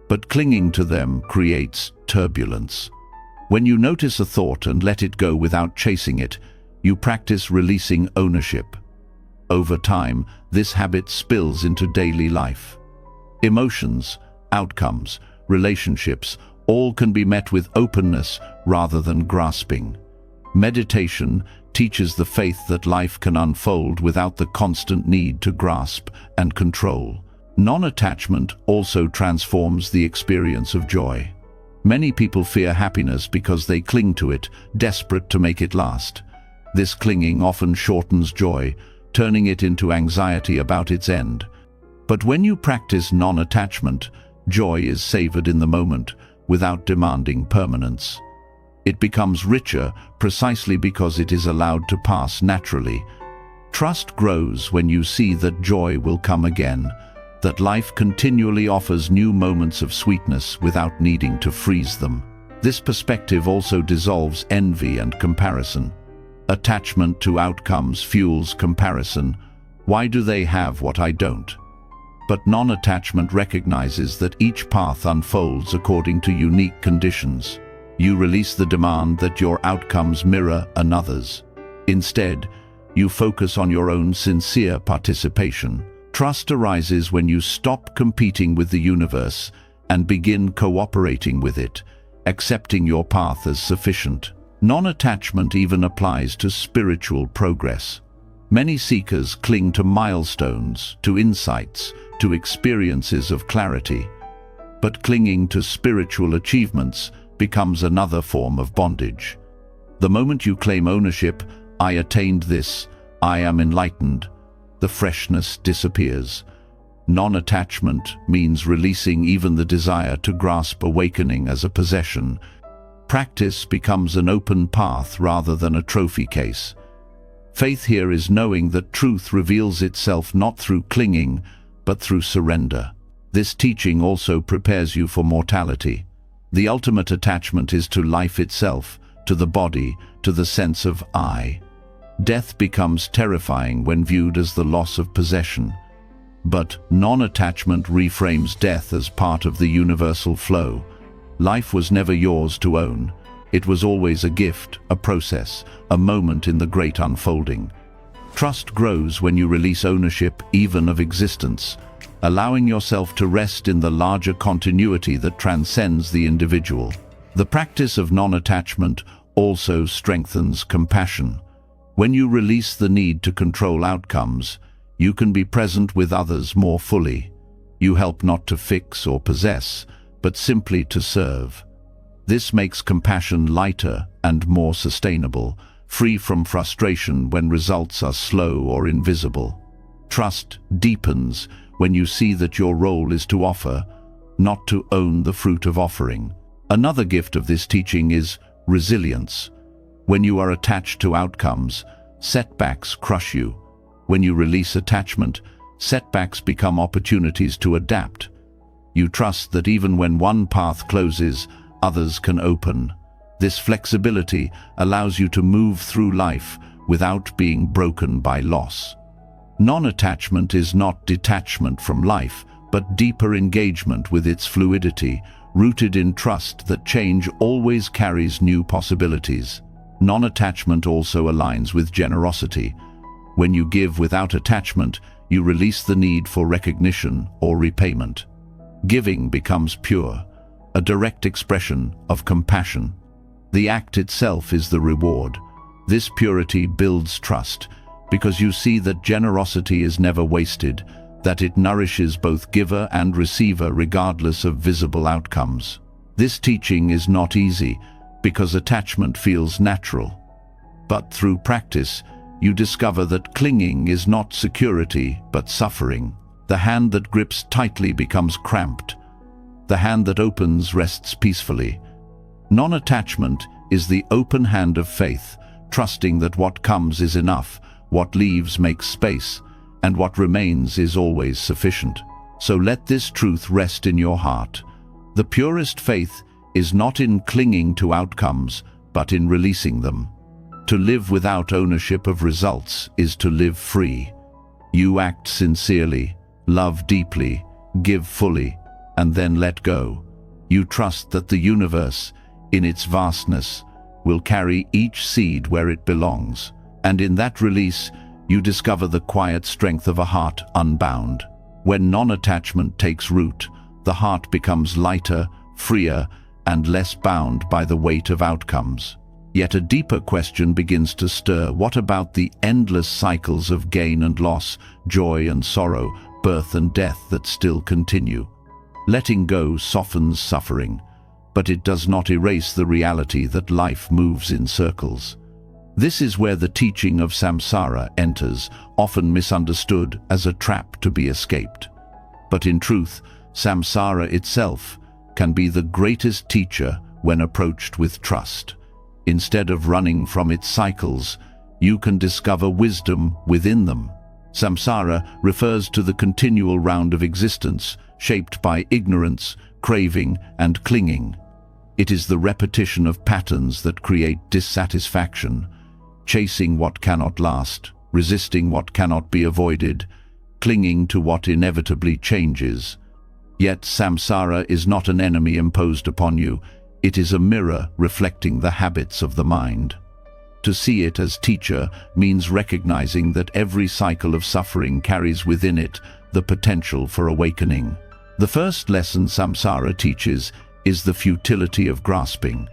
but clinging to them creates turbulence. When you notice a thought and let it go without chasing it, you practice releasing ownership. Over time, this habit spills into daily life. Emotions, outcomes, relationships, all can be met with openness rather than grasping. Meditation teaches the faith that life can unfold without the constant need to grasp and control. Non-attachment also transforms the experience of joy. Many people fear happiness because they cling to it, desperate to make it last. This clinging often shortens joy, turning it into anxiety about its end. But when you practice non-attachment, joy is savored in the moment, without demanding permanence. It becomes richer precisely because it is allowed to pass naturally. Trust grows when you see that joy will come again, that life continually offers new moments of sweetness without needing to freeze them. This perspective also dissolves envy and comparison. Attachment to outcomes fuels comparison. Why do they have what I don't? But non-attachment recognizes that each path unfolds according to unique conditions. You release the demand that your outcomes mirror another's. Instead, you focus on your own sincere participation. Trust arises when you stop competing with the universe and begin cooperating with it, accepting your path as sufficient. Non-attachment even applies to spiritual progress. Many seekers cling to milestones, to insights, to experiences of clarity. But clinging to spiritual achievements becomes another form of bondage. The moment you claim ownership, "I attained this, I am enlightened," the freshness disappears. Non-attachment means releasing even the desire to grasp awakening as a possession. Practice becomes an open path rather than a trophy case. Faith here is knowing that truth reveals itself not through clinging, but through surrender. This teaching also prepares you for mortality. The ultimate attachment is to life itself, to the body, to the sense of I. Death becomes terrifying when viewed as the loss of possession. But non-attachment reframes death as part of the universal flow. Life was never yours to own. It was always a gift, a process, a moment in the great unfolding. Trust grows when you release ownership even of existence, allowing yourself to rest in the larger continuity that transcends the individual. The practice of non-attachment also strengthens compassion. When you release the need to control outcomes, you can be present with others more fully. You help not to fix or possess, but simply to serve. This makes compassion lighter and more sustainable, free from frustration when results are slow or invisible. Trust deepens when you see that your role is to offer, not to own the fruit of offering. Another gift of this teaching is resilience. When you are attached to outcomes, setbacks crush you. When you release attachment, setbacks become opportunities to adapt. You trust that even when one path closes, others can open. This flexibility allows you to move through life without being broken by loss. Non-attachment is not detachment from life, but deeper engagement with its fluidity, rooted in trust that change always carries new possibilities. Non-attachment also aligns with generosity. When you give without attachment, you release the need for recognition or repayment. Giving becomes pure, a direct expression of compassion. The act itself is the reward. This purity builds trust, because you see that generosity is never wasted, that it nourishes both giver and receiver regardless of visible outcomes. This teaching is not easy, because attachment feels natural. But through practice, you discover that clinging is not security, but suffering. The hand that grips tightly becomes cramped. The hand that opens rests peacefully. Non-attachment is the open hand of faith, trusting that what comes is enough, what leaves makes space, and what remains is always sufficient. So let this truth rest in your heart. The purest faith is not in clinging to outcomes, but in releasing them. To live without ownership of results is to live free. You act sincerely, love deeply, give fully, and then let go. You trust that the universe, in its vastness, will carry each seed where it belongs. And in that release, you discover the quiet strength of a heart unbound. When non-attachment takes root, the heart becomes lighter, freer, and less bound by the weight of outcomes. Yet a deeper question begins to stir. What about the endless cycles of gain and loss, joy and sorrow, birth and death that still continue? Letting go softens suffering, but it does not erase the reality that life moves in circles. This is where the teaching of samsara enters, often misunderstood as a trap to be escaped. But in truth, samsara itself can be the greatest teacher when approached with trust. Instead of running from its cycles, you can discover wisdom within them. Samsara refers to the continual round of existence, shaped by ignorance, craving, and clinging. It is the repetition of patterns that create dissatisfaction, chasing what cannot last, resisting what cannot be avoided, clinging to what inevitably changes. Yet samsara is not an enemy imposed upon you. It is a mirror reflecting the habits of the mind. To see it as teacher means recognizing that every cycle of suffering carries within it the potential for awakening. The first lesson samsara teaches is the futility of grasping.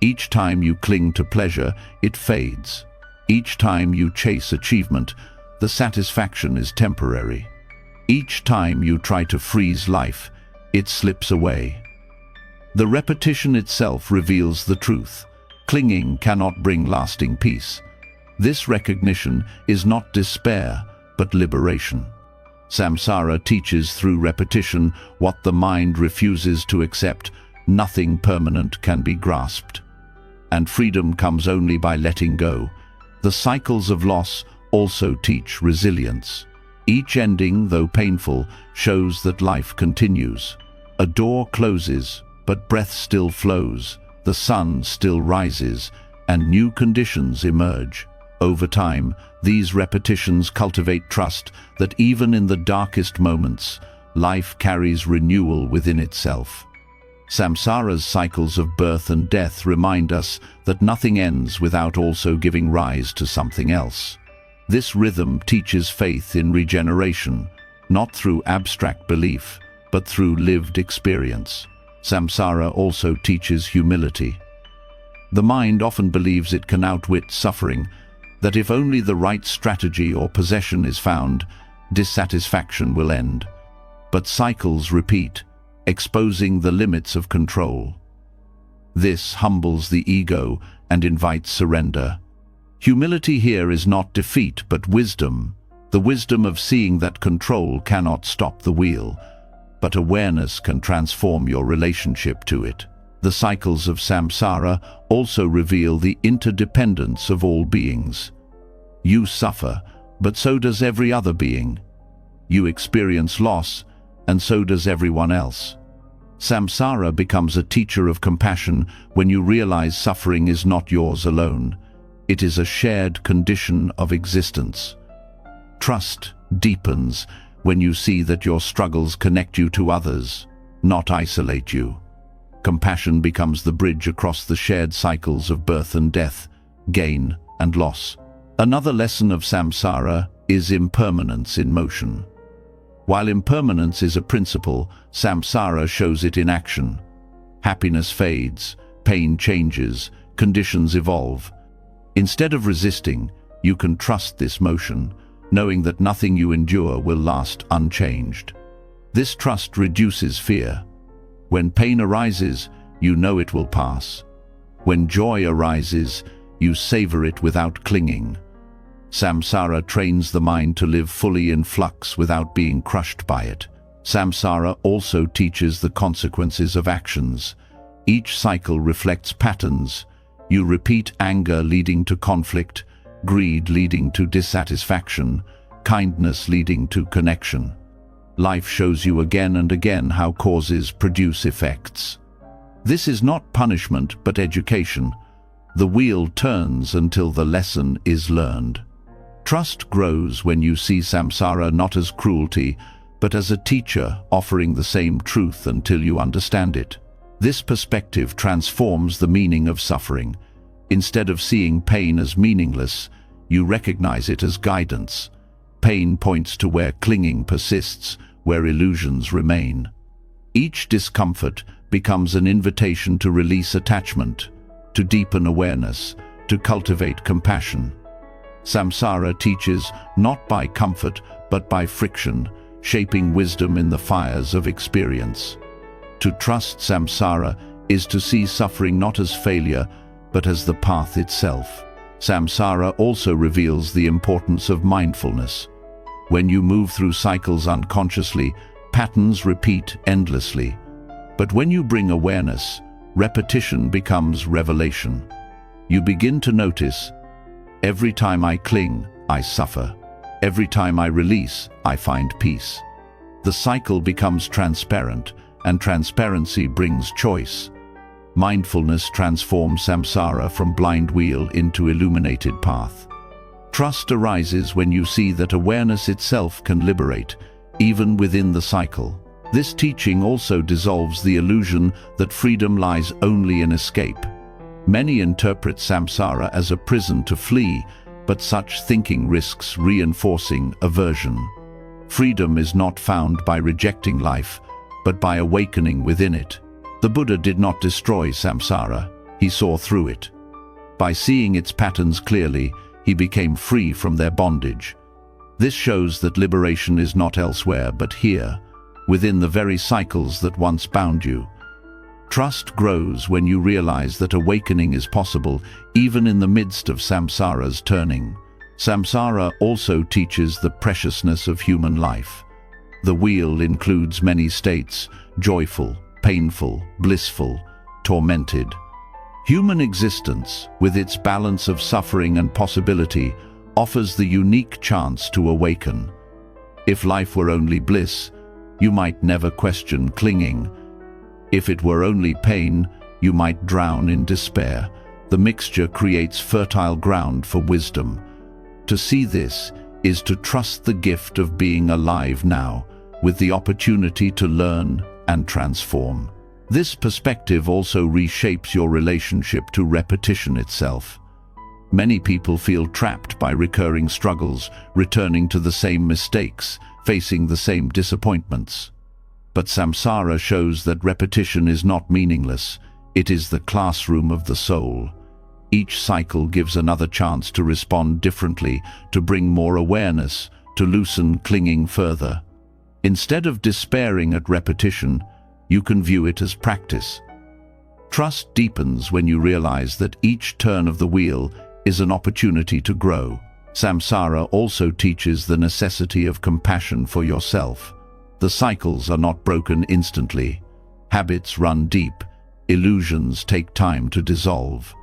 Each time you cling to pleasure, it fades. Each time you chase achievement, the satisfaction is temporary. Each time you try to freeze life, it slips away. The repetition itself reveals the truth. Clinging cannot bring lasting peace. This recognition is not despair, but liberation. Samsara teaches through repetition what the mind refuses to accept. Nothing permanent can be grasped. And freedom comes only by letting go. The cycles of loss also teach resilience. Each ending, though painful, shows that life continues. A door closes, but breath still flows. The sun still rises, and new conditions emerge. Over time, these repetitions cultivate trust that even in the darkest moments, life carries renewal within itself. Samsara's cycles of birth and death remind us that nothing ends without also giving rise to something else. This rhythm teaches faith in regeneration, not through abstract belief, but through lived experience. Samsara also teaches humility. The mind often believes it can outwit suffering, that if only the right strategy or possession is found, dissatisfaction will end. But cycles repeat, exposing the limits of control. This humbles the ego and invites surrender. Humility here is not defeat, but wisdom, the wisdom of seeing that control cannot stop the wheel, but awareness can transform your relationship to it. The cycles of samsara also reveal the interdependence of all beings. You suffer, but so does every other being. You experience loss, and so does everyone else. Samsara becomes a teacher of compassion when you realize suffering is not yours alone. It is a shared condition of existence. Trust deepens when you see that your struggles connect you to others, not isolate you. Compassion becomes the bridge across the shared cycles of birth and death, gain and loss. Another lesson of samsara is impermanence in motion. While impermanence is a principle, samsara shows it in action. Happiness fades, pain changes, conditions evolve. Instead of resisting, you can trust this motion, knowing that nothing you endure will last unchanged. This trust reduces fear. When pain arises, you know it will pass. When joy arises, you savor it without clinging. Samsara trains the mind to live fully in flux without being crushed by it. Samsara also teaches the consequences of actions. Each cycle reflects patterns. You repeat anger leading to conflict, greed leading to dissatisfaction, kindness leading to connection. Life shows you again and again how causes produce effects. This is not punishment but education. The wheel turns until the lesson is learned. Trust grows when you see samsara not as cruelty, but as a teacher offering the same truth until you understand it. This perspective transforms the meaning of suffering. Instead of seeing pain as meaningless, you recognize it as guidance. Pain points to where clinging persists, where illusions remain. Each discomfort becomes an invitation to release attachment, to deepen awareness, to cultivate compassion. Samsara teaches not by comfort but by friction, shaping wisdom in the fires of experience. To trust samsara is to see suffering not as failure but as the path itself. Samsara also reveals the importance of mindfulness. When you move through cycles unconsciously, patterns repeat endlessly. But when you bring awareness, repetition becomes revelation. You begin to notice, every time I cling, I suffer. Every time I release, I find peace. The cycle becomes transparent, and transparency brings choice. Mindfulness transforms samsara from blind wheel into illuminated path. Trust arises when you see that awareness itself can liberate, even within the cycle. This teaching also dissolves the illusion that freedom lies only in escape. Many interpret samsara as a prison to flee, but such thinking risks reinforcing aversion. Freedom is not found by rejecting life, but by awakening within it. The Buddha did not destroy samsara. he saw through it. By seeing its patterns clearly, he became free from their bondage. This shows that liberation is not elsewhere but here, within the very cycles that once bound you. Trust grows when you realize that awakening is possible even in the midst of samsara's turning. Samsara also teaches the preciousness of human life. The wheel includes many states: joyful, painful, blissful, tormented. Human existence, with its balance of suffering and possibility, offers the unique chance to awaken. If life were only bliss, you might never question clinging. If it were only pain, you might drown in despair. The mixture creates fertile ground for wisdom. To see this is to trust the gift of being alive now, with the opportunity to learn and transform. This perspective also reshapes your relationship to repetition itself. Many people feel trapped by recurring struggles, returning to the same mistakes, facing the same disappointments. But samsara shows that repetition is not meaningless. It is the classroom of the soul. Each cycle gives another chance to respond differently, to bring more awareness, to loosen clinging further. Instead of despairing at repetition, you can view it as practice. Trust deepens when you realize that each turn of the wheel is an opportunity to grow. Samsara also teaches the necessity of compassion for yourself. The cycles are not broken instantly. Habits run deep. Illusions take time to dissolve.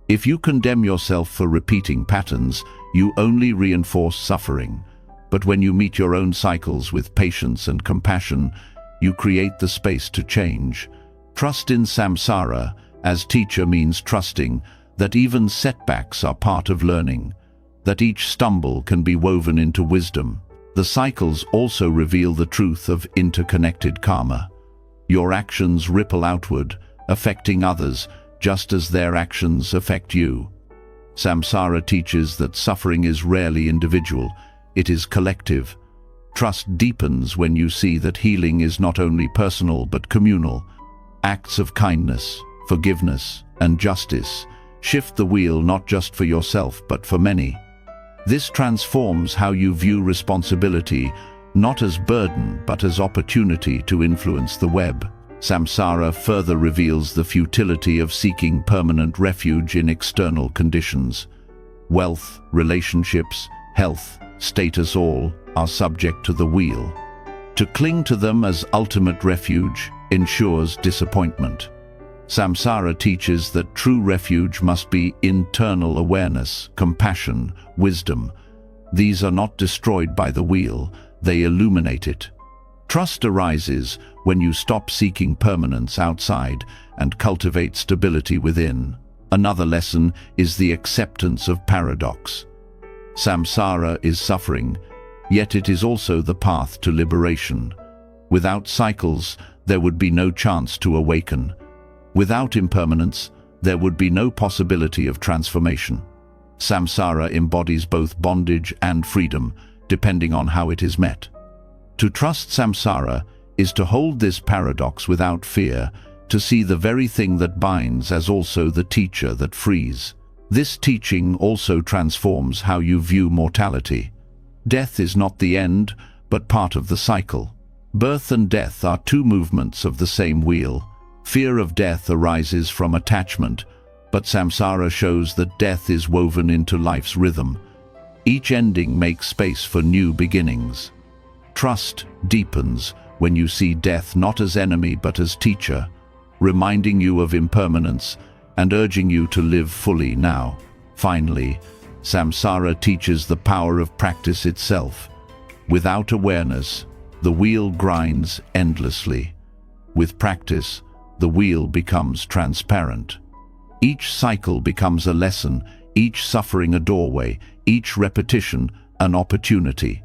If you condemn yourself for repeating patterns, you only reinforce suffering. But when you meet your own cycles with patience and compassion, you create the space to change. Trust in samsara as teacher means trusting that even setbacks are part of learning, that each stumble can be woven into wisdom. The cycles also reveal the truth of interconnected karma. Your actions ripple outward, affecting others, just as their actions affect you. Samsara teaches that suffering is rarely individual, it is collective. Trust deepens when you see that healing is not only personal but communal. Acts of kindness, forgiveness, and justice shift the wheel not just for yourself but for many. This transforms how you view responsibility, not as burden but as opportunity to influence the web. Samsara further reveals the futility of seeking permanent refuge in external conditions. Wealth, relationships, health, status, all are subject to the wheel. To cling to them as ultimate refuge ensures disappointment. Samsara teaches that true refuge must be internal awareness, compassion, wisdom. These are not destroyed by the wheel, they illuminate it. Trust arises when you stop seeking permanence outside and cultivate stability within. Another lesson is the acceptance of paradox. Samsara is suffering, yet it is also the path to liberation. Without cycles, there would be no chance to awaken. Without impermanence, there would be no possibility of transformation. Samsara embodies both bondage and freedom, depending on how it is met. To trust samsara is to hold this paradox without fear, to see the very thing that binds as also the teacher that frees. This teaching also transforms how you view mortality. Death is not the end, but part of the cycle. Birth and death are two movements of the same wheel. Fear of death arises from attachment, but samsara shows that death is woven into life's rhythm. Each ending makes space for new beginnings. Trust deepens when you see death not as enemy but as teacher, reminding you of impermanence and urging you to live fully now. Finally, samsara teaches the power of practice itself. Without awareness, the wheel grinds endlessly. With practice, the wheel becomes transparent. Each cycle becomes a lesson, each suffering a doorway, each repetition an opportunity.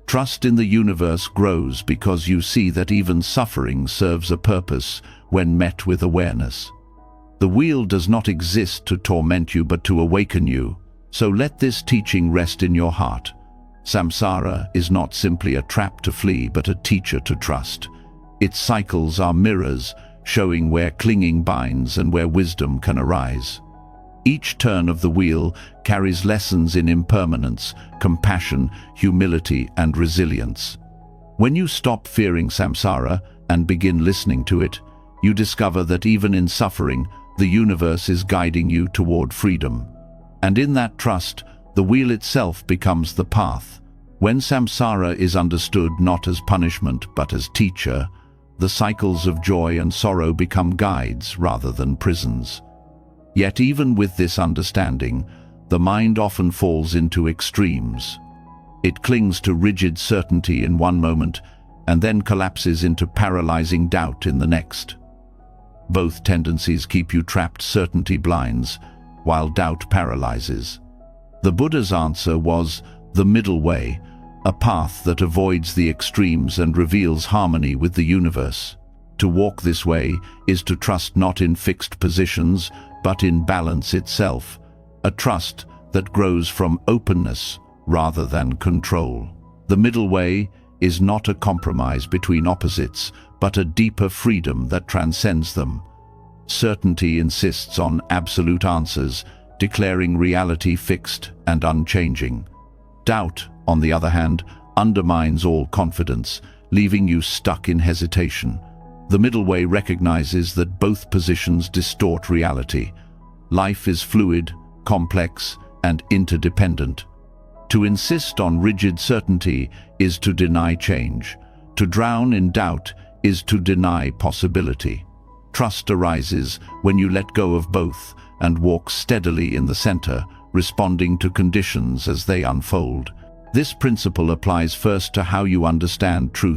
Trust in the universe grows because you see that even suffering serves a purpose when met with awareness. The wheel does not exist to torment you but to awaken you, so let this teaching rest in your heart. Samsara is not simply a trap to flee but a teacher to trust. Its cycles are mirrors, showing where clinging binds and where wisdom can arise. Each turn of the wheel carries lessons in impermanence, compassion, humility, and resilience. When you stop fearing samsara and begin listening to it, you discover that even in suffering, the universe is guiding you toward freedom. And in that trust, the wheel itself becomes the path. When samsara is understood not as punishment but as teacher, the cycles of joy and sorrow become guides rather than prisons. Yet even with this understanding, the mind often falls into extremes. It clings to rigid certainty in one moment and then collapses into paralyzing doubt in the next. Both tendencies keep you trapped. Certainty blinds, while doubt paralyzes. The Buddha's answer was the middle way, a path that avoids the extremes and reveals harmony with the universe. To walk this way is to trust not in fixed positions, but in balance itself, a trust that grows from openness rather than control. The middle way is not a compromise between opposites, but a deeper freedom that transcends them. Certainty insists on absolute answers, declaring reality fixed and unchanging. Doubt, on the other hand, undermines all confidence, leaving you stuck in hesitation. The middle way recognizes that both positions distort reality. Life is fluid, complex, and interdependent. To insist on rigid certainty is to deny change. To drown in doubt is to deny possibility. Trust arises when you let go of both and walk steadily in the center, responding to conditions as they unfold. This principle applies first to how you understand truth